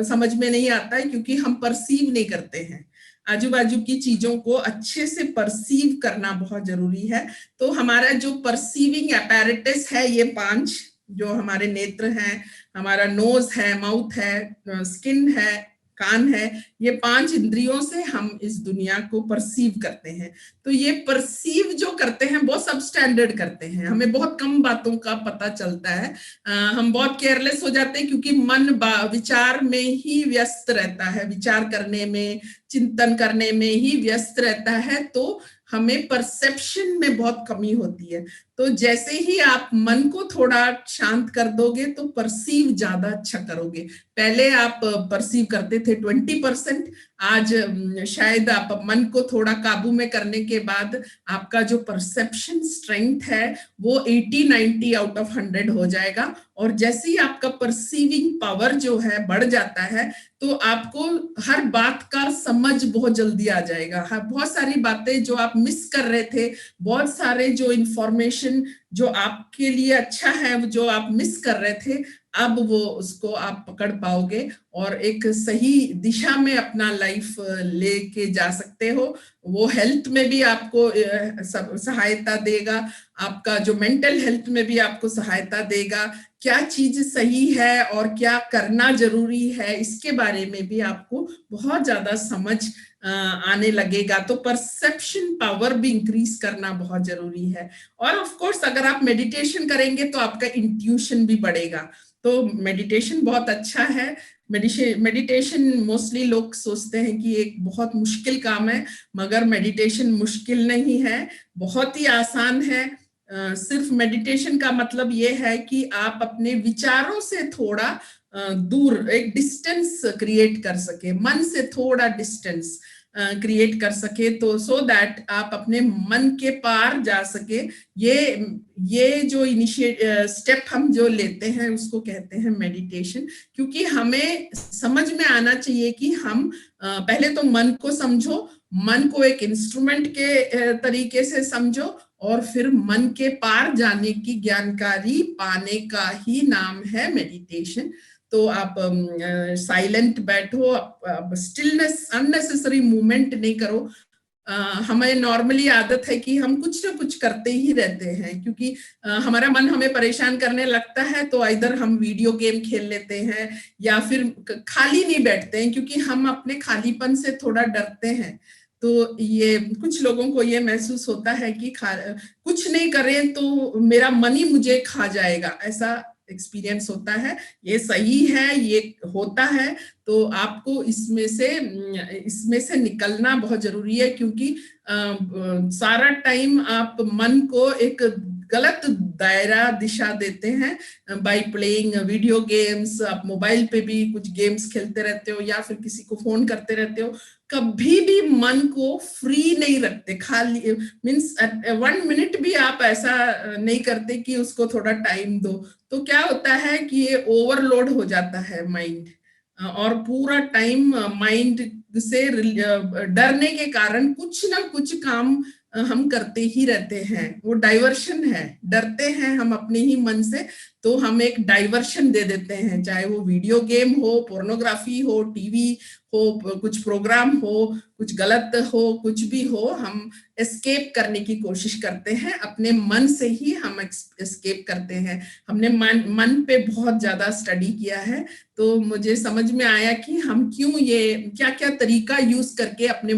समझ में नहीं आता है, क्योंकि हम परसीव नहीं करते हैं। आजू बाजू की चीजों को अच्छे से परसीव करना बहुत जरूरी है। तो हमारा जो परसीविंग अपैरेटस है, ये 5 जो हमारे नेत्र हैं, हमारा नोज है, माउथ है, स्किन है, कान है, ये 5 इंद्रियों से हम इस दुनिया को परसीव करते हैं। तो ये परसीव जो करते हैं बहुत सब स्टैंडर्ड करते हैं, हमें बहुत कम बातों का पता चलता है। हम बहुत केयरलेस हो जाते हैं, क्योंकि मन विचार में ही व्यस्त रहता है, विचार करने में, चिंतन करने में ही व्यस्त रहता है। तो हमें परसेप्शन में बहुत कमी होती है। तो जैसे ही आप मन को थोड़ा शांत कर दोगे तो परसीव ज्यादा अच्छा करोगे। पहले आप परसीव करते थे 20%, आज शायद आप मन को थोड़ा काबू में करने के बाद आपका जो परसेप्शन स्ट्रेंथ है वो 80-90 आउट ऑफ 100 हो जाएगा। और जैसे ही आपका परसीविंग पावर जो है बढ़ जाता है, तो आपको हर बात का समझ बहुत जल्दी आ जाएगा। बहुत सारी बातें जो आप मिस कर रहे थे, बहुत सारे जो इंफॉर्मेशन जो आपके लिए अच्छा है, जो आप मिस कर रहे थे, अब वो उसको आप पकड़ पाओगे और एक सही दिशा में अपना लाइफ लेके जा सकते हो। वो हेल्थ में भी आपको सहायता देगा, आपका जो मेंटल हेल्थ में भी आपको सहायता देगा। क्या चीज सही है और क्या करना जरूरी है, इसके बारे में भी आपको बहुत ज्यादा समझ आने लगेगा। तो परसेप्शन पावर भी इंक्रीज करना बहुत जरूरी है। और ऑफ कोर्स अगर आप मेडिटेशन करेंगे तो आपका इंट्यूशन भी बढ़ेगा। तो मेडिटेशन बहुत अच्छा है। मेडिटेशन मोस्टली लोग सोचते हैं कि एक बहुत मुश्किल काम है, मगर मेडिटेशन मुश्किल नहीं है, बहुत ही आसान है। सिर्फ मेडिटेशन का मतलब ये है कि आप अपने विचारों से थोड़ा दूर एक डिस्टेंस क्रिएट कर सके, मन से थोड़ा डिस्टेंस क्रिएट कर सके, तो सो दैट आप अपने मन के पार जा सके। ये जो स्टेप हम जो लेते हैं उसको कहते हैं मेडिटेशन। क्योंकि हमें समझ में आना चाहिए कि हम पहले तो मन को समझो, मन को एक इंस्ट्रूमेंट के तरीके से समझो, और फिर मन के पार जाने की जानकारी पाने का ही नाम है मेडिटेशन। तो आप साइलेंट बैठो, आप स्टिलनेस, अननेसेसरी मूवमेंट नहीं करो। हमें नॉर्मली आदत है कि हम कुछ ना कुछ करते ही रहते हैं, क्योंकि हमारा मन हमें परेशान करने लगता है तो इधर हम वीडियो गेम खेल लेते हैं या फिर खाली नहीं बैठते हैं, क्योंकि हम अपने खालीपन से थोड़ा डरते हैं। तो ये कुछ लोगों को ये महसूस होता है कि कुछ नहीं करें तो मेरा मन ही मुझे खा जाएगा, ऐसा एक्सपीरियंस होता है। ये सही है, ये होता है। तो आपको इसमें से निकलना बहुत जरूरी है, क्योंकि सारा टाइम आप मन को एक गलत दायरा दिशा देते हैं बाय प्लेइंग वीडियो गेम्स। आप मोबाइल पे भी कुछ गेम्स खेलते रहते हो या फिर किसी को फोन करते रहते हो, कभी भी मन को फ्री नहीं रखते। खाली मीन्स 1 मिनट भी आप ऐसा नहीं करते कि उसको थोड़ा टाइम दो। तो क्या होता है कि ये ओवरलोड हो जाता है माइंड, और पूरा टाइम माइंड से डरने के कारण कुछ ना कुछ काम हम करते ही रहते हैं, वो डाइवर्शन है। डरते हैं हम अपने ही मन से, तो हम एक डाइवर्शन दे देते हैं, चाहे वो वीडियो गेम हो, पोर्नोग्राफी हो, टीवी हो, कुछ प्रोग्राम हो, कुछ गलत हो, कुछ भी हो, हम एस्केप करने की कोशिश करते हैं। अपने मन से ही हम एस्केप करते हैं। हमने मन पे बहुत ज्यादा स्टडी किया है, तो मुझे समझ में आया कि हम क्यों ये क्या क्या तरीका यूज करके अपने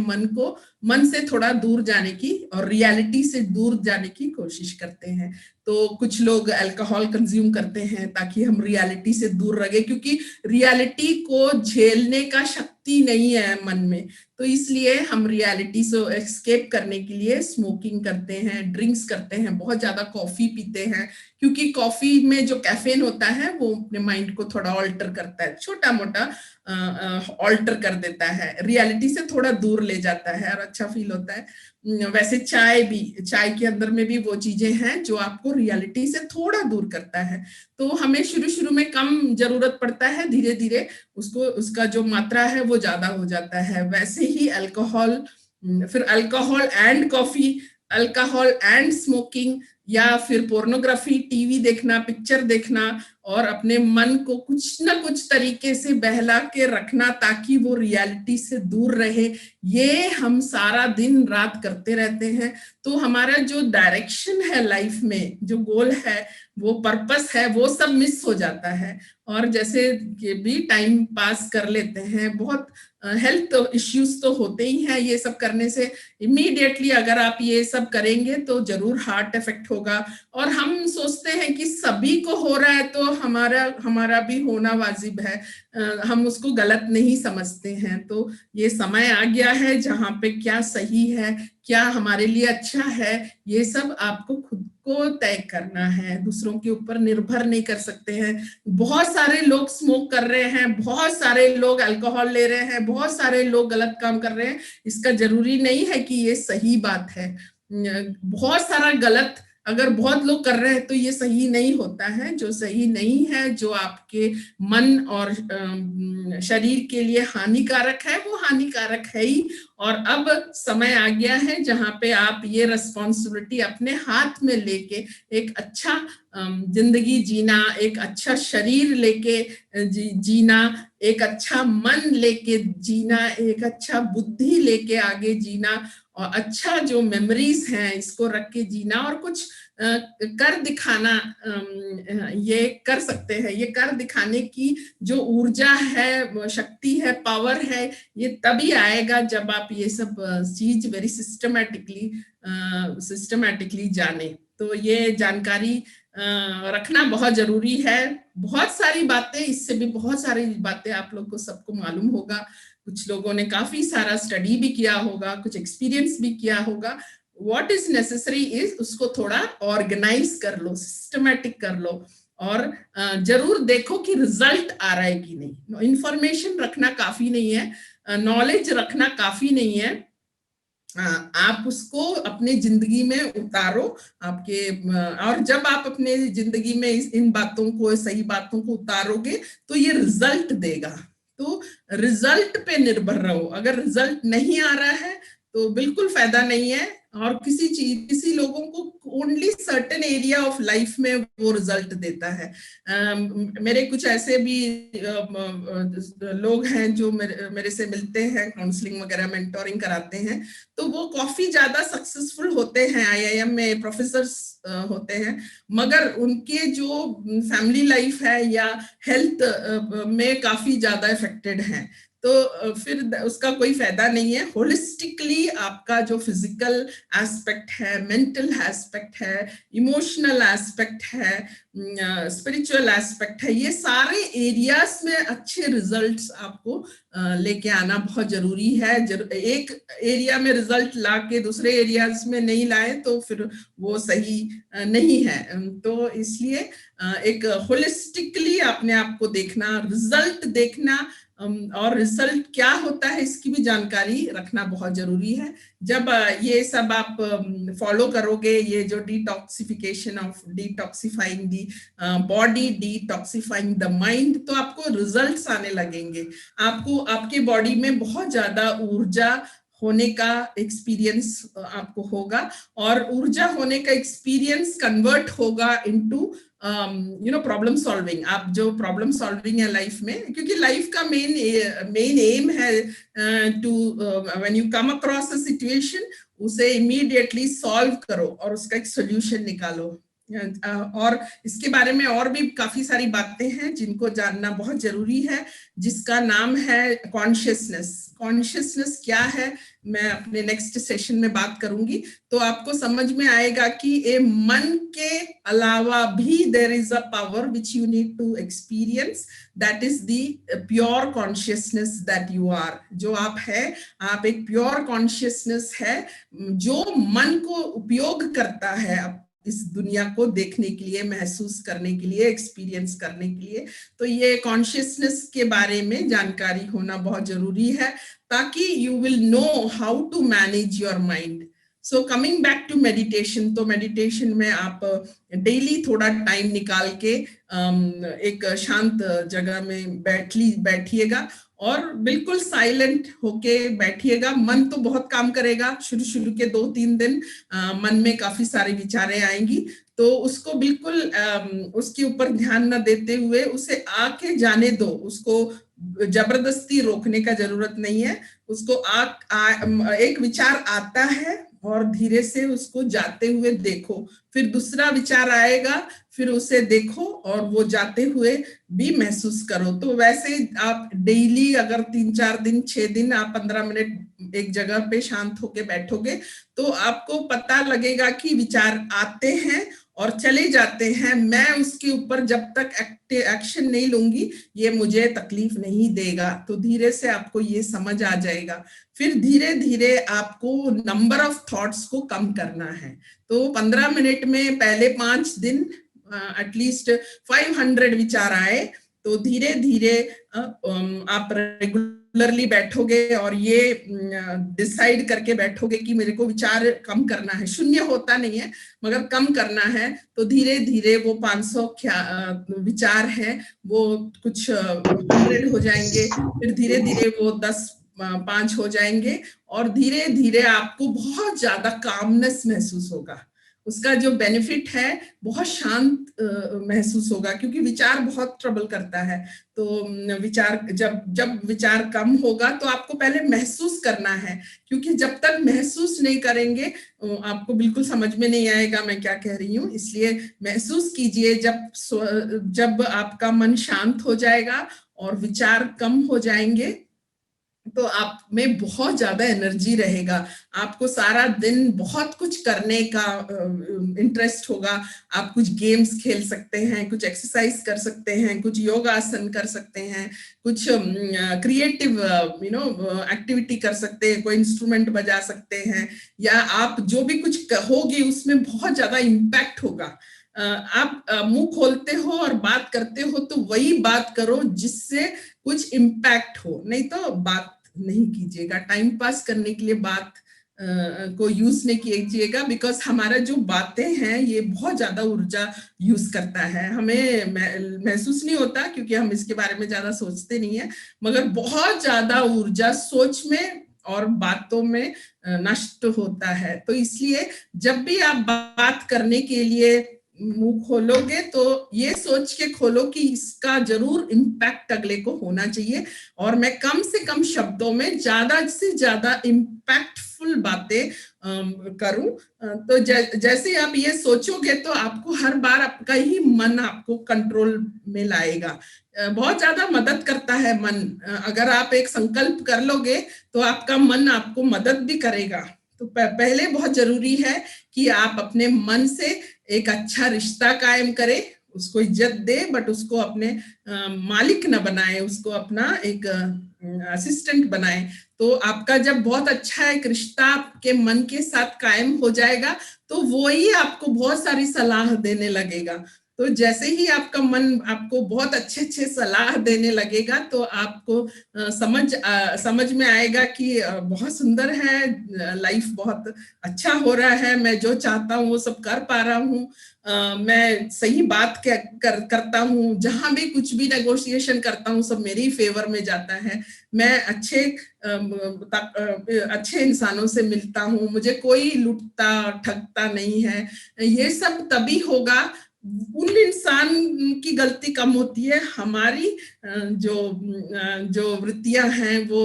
मन से थोड़ा दूर जाने की और रियलिटी से दूर जाने की कोशिश करते हैं। तो कुछ लोग अल्कोहल कंज्यूम करते हैं ताकि हम रियलिटी से दूर रहे, क्योंकि रियलिटी को झेलने का शक्ति नहीं है मन में, तो इसलिए हम रियलिटी से एस्केप करने के लिए स्मोकिंग करते हैं, ड्रिंक्स करते हैं, बहुत ज्यादा कॉफी पीते हैं, क्योंकि कॉफी में जो कैफीन होता है वो अपने माइंड को थोड़ा ऑल्टर करता है, छोटा मोटा ऑल्टर कर देता है, रियलिटी से थोड़ा दूर ले जाता है और अच्छा फील होता है। वैसे चाय के अंदर में भी वो चीजें हैं जो आपको रियलिटी से थोड़ा दूर करता है। तो हमें शुरू शुरू में कम जरूरत पड़ता है, धीरे धीरे उसका जो मात्रा है वो ज्यादा हो जाता है। वैसे ही अल्कोहल, फिर alcohol and coffee, alcohol and smoking, या फिर पोर्नोग्राफी, टीवी देखना, पिक्चर देखना और अपने मन को कुछ ना कुछ तरीके से बहला के रखना ताकि वो रियलिटी से दूर रहे, ये हम सारा दिन रात करते रहते हैं। तो हमारा जो डायरेक्शन है लाइफ में, जो गोल है, वो पर्पस है, वो सब मिस हो जाता है। और जैसे भी टाइम पास कर लेते हैं, बहुत हेल्थ इश्यूज तो होते ही हैं ये सब करने से। इमीडिएटली अगर आप ये सब करेंगे तो जरूर हार्ट इफेक्ट होगा, और हम सोचते हैं कि सभी को हो रहा है तो हमारा भी होना वाजिब है, हम उसको गलत नहीं समझते हैं। तो ये समय आ गया है जहाँ पे क्या सही है, क्या हमारे लिए अच्छा है, ये सब आपको खुद को तय करना है, दूसरों के ऊपर निर्भर नहीं कर सकते हैं। बहुत सारे लोग स्मोक कर रहे हैं, बहुत सारे लोग अल्कोहल ले रहे हैं, बहुत सारे लोग गलत काम कर रहे हैं, इसका जरूरी नहीं है कि ये सही बात है। बहुत सारा गलत अगर बहुत लोग कर रहे हैं तो ये सही नहीं होता है। जो सही नहीं है, जो आपके मन और शरीर के लिए हानिकारक है, वो हानिकारक है ही। और अब समय आ गया है जहाँ पे आप ये रिस्पॉन्सिबिलिटी अपने हाथ में लेके एक अच्छा जिंदगी जीना, एक अच्छा शरीर लेके जीना, एक अच्छा मन लेके जीना, एक अच्छा बुद्धि लेके आगे जीना, और अच्छा जो मेमोरीज हैं इसको रख के जीना, और कुछ कर दिखाना, ये कर सकते हैं। ये कर दिखाने की जो ऊर्जा है, शक्ति है, पावर है, ये तभी आएगा जब आप ये सब चीज वेरी सिस्टमैटिकली जाने। तो ये जानकारी रखना बहुत जरूरी है। बहुत सारी बातें, इससे भी बहुत सारी बातें आप लोग को सबको मालूम होगा। कुछ लोगों ने काफी सारा स्टडी भी किया होगा, कुछ एक्सपीरियंस भी किया होगा। व्हाट इज नेसेसरी इज उसको थोड़ा ऑर्गेनाइज कर लो, सिस्टमैटिक कर लो, और जरूर देखो कि रिजल्ट आ रहा है कि नहीं। इंफॉर्मेशन रखना काफी नहीं है, नॉलेज रखना काफी नहीं है, आप उसको अपने जिंदगी में उतारो आपके। और जब आप अपने जिंदगी में इन बातों को, सही बातों को उतारोगे तो ये रिजल्ट देगा। तो रिजल्ट पे निर्भर रहो। अगर रिजल्ट नहीं आ रहा है तो बिल्कुल फायदा नहीं है। और किसी लोगों को only certain area of life में वो रिजल्ट देता है। मेरे कुछ ऐसे भी लोग हैं जो मेरे से मिलते हैं, काउंसलिंग वगैरह, मेंटोरिंग कराते हैं, तो वो काफी ज्यादा सक्सेसफुल होते हैं, IIM में प्रोफेसर्स होते हैं, मगर उनके जो फैमिली लाइफ है या हेल्थ में काफी ज्यादा इफेक्टेड हैं। तो फिर उसका कोई फायदा नहीं है। होलिस्टिकली आपका जो फिजिकल एस्पेक्ट है, मेंटल एस्पेक्ट है, इमोशनल एस्पेक्ट है, स्पिरिचुअल एस्पेक्ट है, ये सारे एरियाज में अच्छे रिजल्ट्स आपको लेके आना बहुत जरूरी है। एक एरिया में रिजल्ट लाके दूसरे एरियाज में नहीं लाए तो फिर वो सही नहीं है। तो इसलिए एक होलिस्टिकली अपने आप को देखना, रिजल्ट देखना, और रिजल्ट क्या होता है इसकी भी जानकारी रखना बहुत जरूरी है। जब ये सब आप फॉलो करोगे, ये जो detoxification of detoxifying the body, detoxifying the mind, तो आपको रिजल्ट्स आने लगेंगे। आपको आपके बॉडी में बहुत ज्यादा ऊर्जा होने का एक्सपीरियंस आपको होगा, और ऊर्जा होने का एक्सपीरियंस कन्वर्ट होगा इनटू प्रॉब्लम सॉल्विंग। आप जो प्रॉब्लम सॉल्विंग है लाइफ में, क्योंकि लाइफ का मेन एम है to when you come across a situation, उसे इमीडिएटली सॉल्व करो और उसका एक सोल्यूशन निकालो। और इसके बारे में और भी काफी सारी बातें हैं जिनको जानना बहुत जरूरी है, जिसका नाम है कॉन्शियसनेस। कॉन्शियसनेस क्या है मैं अपने नेक्स्ट सेशन में बात करूंगी, तो आपको समझ में आएगा कि ये मन के अलावा भी there is a power which you need to experience, that is the pure consciousness that you are. जो आप है, आप एक प्योर कॉन्शियसनेस है जो मन को उपयोग करता है इस दुनिया को देखने के लिए, महसूस करने के लिए, एक्सपीरियंस करने के लिए। तो ये कॉन्शियसनेस के बारे में जानकारी होना बहुत जरूरी है, ताकि you will know how to manage your mind. So coming back to meditation, तो मेडिटेशन में आप डेली थोड़ा टाइम निकाल के एक शांत जगह में बैठिएगा और बिल्कुल साइलेंट होके बैठिएगा। मन तो बहुत काम करेगा, शुरू के 2-3 दिन मन में काफी सारी विचारें आएंगी, तो उसको बिल्कुल उसके ऊपर ध्यान न देते हुए उसे आके जाने दो। उसको जबरदस्ती रोकने का जरूरत नहीं है। उसको एक विचार आता है और धीरे से उसको जाते हुए देखो, फिर दूसरा विचार आएगा, फिर उसे देखो और वो जाते हुए भी महसूस करो। तो वैसे आप डेली अगर 3-4 दिन, 6 दिन आप 15 मिनट एक जगह पे शांत होके बैठोगे, तो आपको पता लगेगा कि विचार आते हैं और चले जाते हैं, मैं उसके ऊपर जब तक एक्शन नहीं लूंगी ये मुझे तकलीफ नहीं देगा। तो धीरे से आपको ये समझ आ जाएगा। फिर धीरे धीरे आपको नंबर ऑफ थॉट्स को कम करना है। तो 15 मिनट में पहले 5 दिन एटलीस्ट 500 विचार आए, तो धीरे धीरे आप रेगुलरली बैठोगे और ये डिसाइड करके बैठोगे कि मेरे को विचार कम करना है। शून्य होता नहीं है मगर कम करना है, तो धीरे धीरे वो 500 विचार हैं वो कुछ 100 हो जाएंगे, फिर धीरे धीरे वो 5 हो जाएंगे, और धीरे धीरे आपको बहुत ज्यादा कामनेस महसूस होगा। उसका जो बेनिफिट है, बहुत शांत महसूस होगा, क्योंकि विचार बहुत ट्रबल करता है। तो विचार जब विचार कम होगा तो आपको पहले महसूस करना है, क्योंकि जब तक महसूस नहीं करेंगे आपको बिल्कुल समझ में नहीं आएगा मैं क्या कह रही हूँ। इसलिए महसूस कीजिए। जब आपका मन शांत हो जाएगा और विचार कम हो जाएंगे, तो आप में बहुत ज्यादा एनर्जी रहेगा, आपको सारा दिन बहुत कुछ करने का इंटरेस्ट होगा। आप कुछ गेम्स खेल सकते हैं, कुछ एक्सरसाइज कर सकते हैं, कुछ योगासन कर सकते हैं, कुछ क्रिएटिव एक्टिविटी कर सकते हैं, कोई इंस्ट्रूमेंट बजा सकते हैं, या आप जो भी कुछ कहोगे उसमें बहुत ज्यादा इम्पैक्ट होगा। आप मुंह खोलते हो और बात करते हो तो वही बात करो जिससे कुछ इम्पैक्ट हो, नहीं तो बात नहीं कीजिएगा। टाइम पास करने के लिए बात को यूज नहीं कीजिएगा, बिकॉज हमारा जो बातें हैं ये बहुत ज्यादा ऊर्जा यूज करता है। हमें महसूस नहीं होता क्योंकि हम इसके बारे में ज्यादा सोचते नहीं है, मगर बहुत ज्यादा ऊर्जा सोच में और बातों में नष्ट होता है। तो इसलिए जब भी आप बात करने के लिए मुंह खोलोगे तो ये सोच के खोलो कि इसका जरूर इम्पैक्ट अगले को होना चाहिए, और मैं कम से कम शब्दों में ज्यादा से ज्यादा इम्पैक्टफुल बातें करूं। तो जैसे आप ये सोचोगे तो आपको हर बार आपका ही मन आपको कंट्रोल में लाएगा। बहुत ज्यादा मदद करता है मन। अगर आप एक संकल्प कर लोगे तो आपका मन आपको मदद भी करेगा। तो पहले बहुत जरूरी है कि आप अपने मन से एक अच्छा रिश्ता कायम करें, उसको इज्जत दे, बट उसको अपने मालिक न बनाए, उसको अपना एक असिस्टेंट बनाए। तो आपका जब बहुत अच्छा एक रिश्ता आपके मन के साथ कायम हो जाएगा तो वो ही आपको बहुत सारी सलाह देने लगेगा। तो जैसे ही आपका मन आपको बहुत अच्छे अच्छे सलाह देने लगेगा तो आपको समझ में आएगा कि बहुत सुंदर है, लाइफ बहुत अच्छा हो रहा है, मैं जो चाहता हूँ वो सब कर पा रहा हूँ, मैं सही बात करता हूँ, जहां भी कुछ भी नेगोशिएशन करता हूँ सब मेरे ही फेवर में जाता है, मैं अच्छे इंसानों से मिलता हूँ, मुझे कोई लूटता ठगता नहीं है। ये सब तभी होगा, उन इंसान की गलती कम होती है, हमारी जो वृत्तियां हैं वो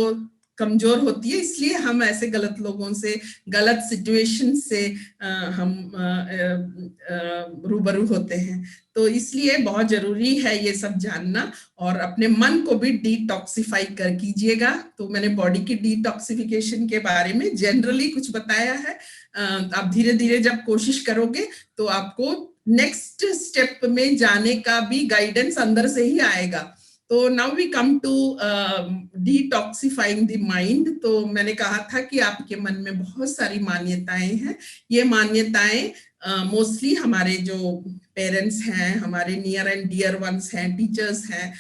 कमजोर होती है, इसलिए हम ऐसे गलत लोगों से, गलत सिचुएशन से हम रूबरू होते हैं। तो इसलिए बहुत जरूरी है ये सब जानना, और अपने मन को भी डिटॉक्सिफाई कर कीजिएगा। तो मैंने बॉडी की डिटॉक्सिफिकेशन के बारे में जनरली कुछ बताया है, आप धीरे धीरे जब कोशिश करोगे तो आपको नेक्स्ट स्टेप में जाने का भी गाइडेंस अंदर से ही आएगा। तो now we come to detoxifying the mind. तो मैंने कहा था कि आपके मन में बहुत सारी मान्यताएं हैं। ये मान्यताएं मोस्टली हमारे जो पेरेंट्स हैं, हमारे नियर एंड डियर वंस हैं, टीचर्स हैं,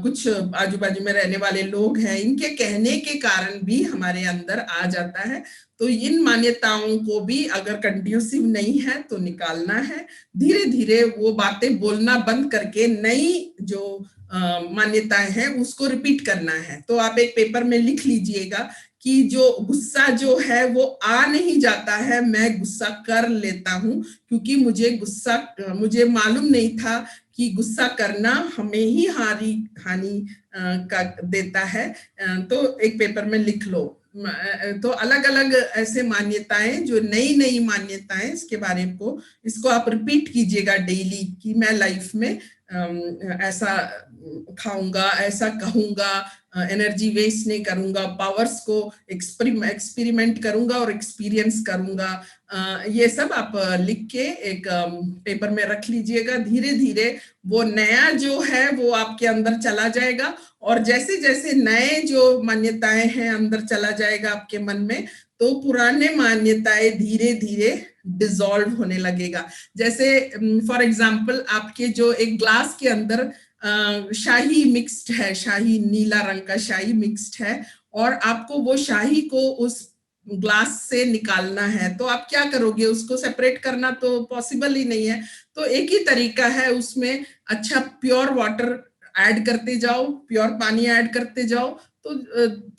कुछ आजू बाजू में रहने वाले लोग हैं, इनके कहने के कारण भी हमारे अंदर आ जाता है। तो इन मान्यताओं को भी अगर कंड्यूसिव नहीं है तो निकालना है, धीरे धीरे वो बातें बोलना बंद करके नई जो मान्यताएं हैं उसको रिपीट करना है। तो आप एक पेपर में लिख लीजिएगा कि जो गुस्सा जो है वो आ नहीं जाता है, मैं गुस्सा कर लेता हूँ, क्योंकि मुझे मालूम नहीं था कि गुस्सा करना हमें ही हानि का देता है। तो एक पेपर में लिख लो। तो अलग अलग ऐसे मान्यताएं, जो नई नई मान्यताएं, इसको आप रिपीट कीजिएगा डेली कि मैं लाइफ में ऐसा खाऊंगा, ऐसा कहूंगा, एनर्जी वेस्ट नहीं करूंगा, पावर्स को एक्सपेरिमेंट करूंगा और एक्सपीरियंस करूंगा। ये सब आप लिख के एक पेपर में रख लीजिएगा। धीरे धीरे वो नया जो है वो आपके अंदर चला जाएगा, और जैसे जैसे नए जो मान्यताएं हैं अंदर चला जाएगा आपके मन में, तो पुराने मान्यताएं धीरे धीरे डिसॉल्व होने लगेगा। जैसे फॉर एग्जाम्पल आपके जो एक ग्लास के अंदर शाही मिक्स्ड है, शाही नीला रंग का शाही मिक्स्ड है, और आपको वो शाही को उस ग्लास से निकालना है, तो आप क्या करोगे? उसको सेपरेट करना तो पॉसिबल ही नहीं है। तो एक ही तरीका है, उसमें अच्छा प्योर वाटर ऐड करते जाओ, प्योर पानी ऐड करते जाओ, तो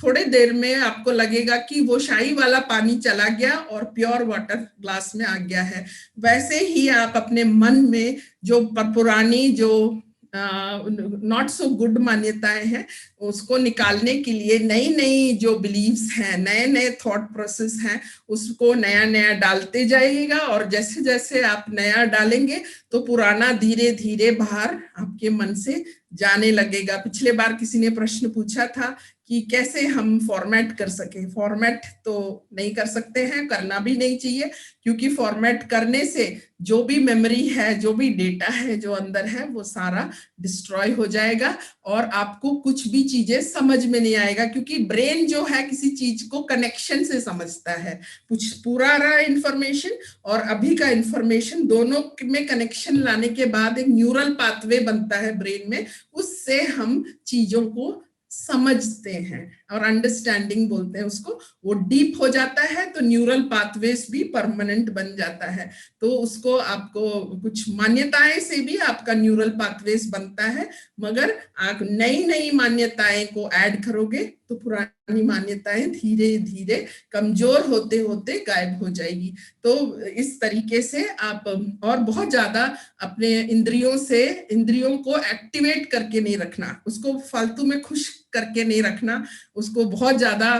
थोड़े देर में आपको लगेगा कि वो शाही वाला पानी चला गया और प्योर वाटर ग्लास में आ गया है। वैसे ही आप अपने मन में जो पुरानी जो नॉट सो गुड मान्यताएं हैं, उसको निकालने के लिए नई नई जो बिलीव्स हैं, नए नए थॉट प्रोसेस हैं, उसको नया नया डालते जाइएगा, और जैसे जैसे आप नया डालेंगे तो पुराना धीरे धीरे बाहर आपके मन से जाने लगेगा। पिछले बार किसी ने प्रश्न पूछा था कि कैसे हम फॉर्मेट कर सके। फॉर्मेट तो नहीं कर सकते हैं, करना भी नहीं चाहिए, क्योंकि फॉर्मेट करने से जो भी मेमोरी है, जो भी डेटा है जो अंदर है, वो सारा डिस्ट्रॉय हो जाएगा, और आपको कुछ भी चीजें समझ में नहीं आएगा, क्योंकि ब्रेन जो है किसी चीज को कनेक्शन से समझता है। कुछ पुराना इंफॉर्मेशन और अभी का इंफॉर्मेशन दोनों में कनेक्शन लाने के बाद एक न्यूरल पाथवे बनता है ब्रेन में, उससे हम चीजों को समझते हैं, और अंडरस्टैंडिंग बोलते हैं उसको। वो डीप हो जाता है तो न्यूरल पाथवेज भी परमानेंट बन जाता है। तो उसको आपको कुछ मान्यताएं से भी आपका न्यूरल पाथवेज बनता है, मगर आप नई नई मान्यताएं को ऐड करोगे तो पुरानी मान्यताएं धीरे धीरे कमजोर होते होते गायब हो जाएगी। तो इस तरीके से आप और बहुत ज्यादा अपने इंद्रियों को एक्टिवेट करके नहीं रखना, उसको फालतू में खुश करके नहीं रखना, उसको बहुत ज्यादा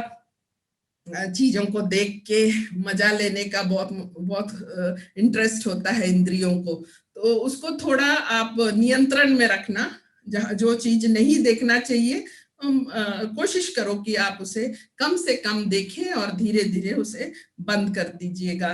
चीजों को देख के मजा लेने का बहुत बहुत इंटरेस्ट होता है इंद्रियों को, तो उसको थोड़ा आप नियंत्रण में रखना। जहाँ जो चीज नहीं देखना चाहिए, कोशिश करो कि आप उसे कम से कम देखें और धीरे धीरे उसे बंद कर दीजिएगा।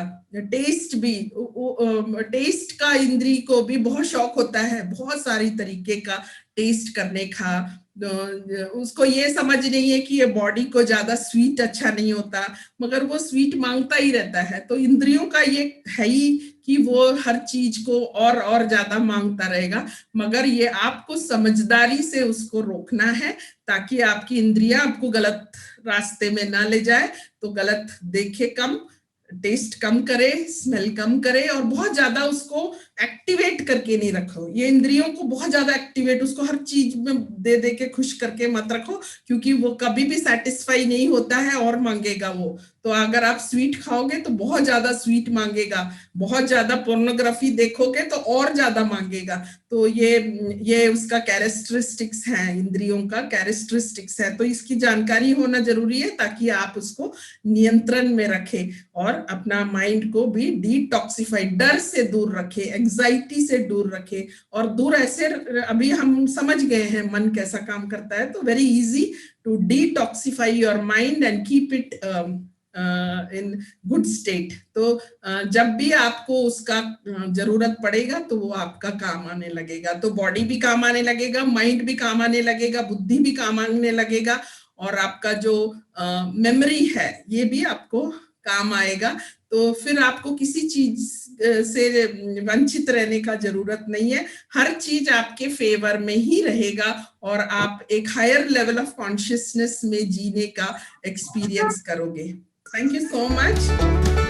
टेस्ट का इंद्री को भी बहुत शौक होता है, बहुत सारी तरीके का टेस्ट करने का, उसको ये समझ नहीं है कि ये बॉडी को ज्यादा स्वीट अच्छा नहीं होता, मगर वो स्वीट मांगता ही रहता है। तो इंद्रियों का ये है ही कि वो हर चीज को और ज्यादा मांगता रहेगा, मगर ये आपको समझदारी से उसको रोकना है ताकि आपकी इंद्रियां आपको गलत रास्ते में ना ले जाए। तो गलत देखे कम, टेस्ट कम करे, स्मेल कम करे, और बहुत ज्यादा उसको एक्टिवेट करके नहीं रखो। ये इंद्रियों को बहुत ज्यादा एक्टिवेट, उसको हर चीज में दे दे के खुश करके मत रखो, क्योंकि वो कभी भी सेटिस्फाई नहीं होता है और मांगेगा वो। तो अगर आप स्वीट खाओगे तो बहुत ज्यादा स्वीट मांगेगा, बहुत ज्यादा पोर्नोग्राफी देखोगे तो और ज्यादा मांगेगा। तो ये उसका कैरेक्टरिस्टिक्स है, इंद्रियों का कैरेक्टरिस्टिक्स है। तो इसकी जानकारी होना जरूरी है ताकि आप उसको नियंत्रण में रखें और अपना माइंड को भी डिटॉक्सिफाई, डर से दूर रखे, एंजाइटी से दूर रखे। और दूर ऐसे, अभी हम समझ गए हैं मन कैसा काम करता है, तो very easy to detoxify your mind and keep it in good state. तो जब भी आपको उसका जरूरत पड़ेगा तो वो आपका काम आने लगेगा। तो बॉडी भी काम आने लगेगा, माइंड भी काम आने लगेगा, बुद्धि भी काम आने लगेगा, और आपका जो मेमोरी है ये भी आपको काम आएगा। तो फिर आपको किसी चीज से वंचित रहने का जरूरत नहीं है, हर चीज आपके फेवर में ही रहेगा और आप एक हायर लेवल ऑफ कॉन्शियसनेस में जीने का एक्सपीरियंस करोगे। Thank you so much.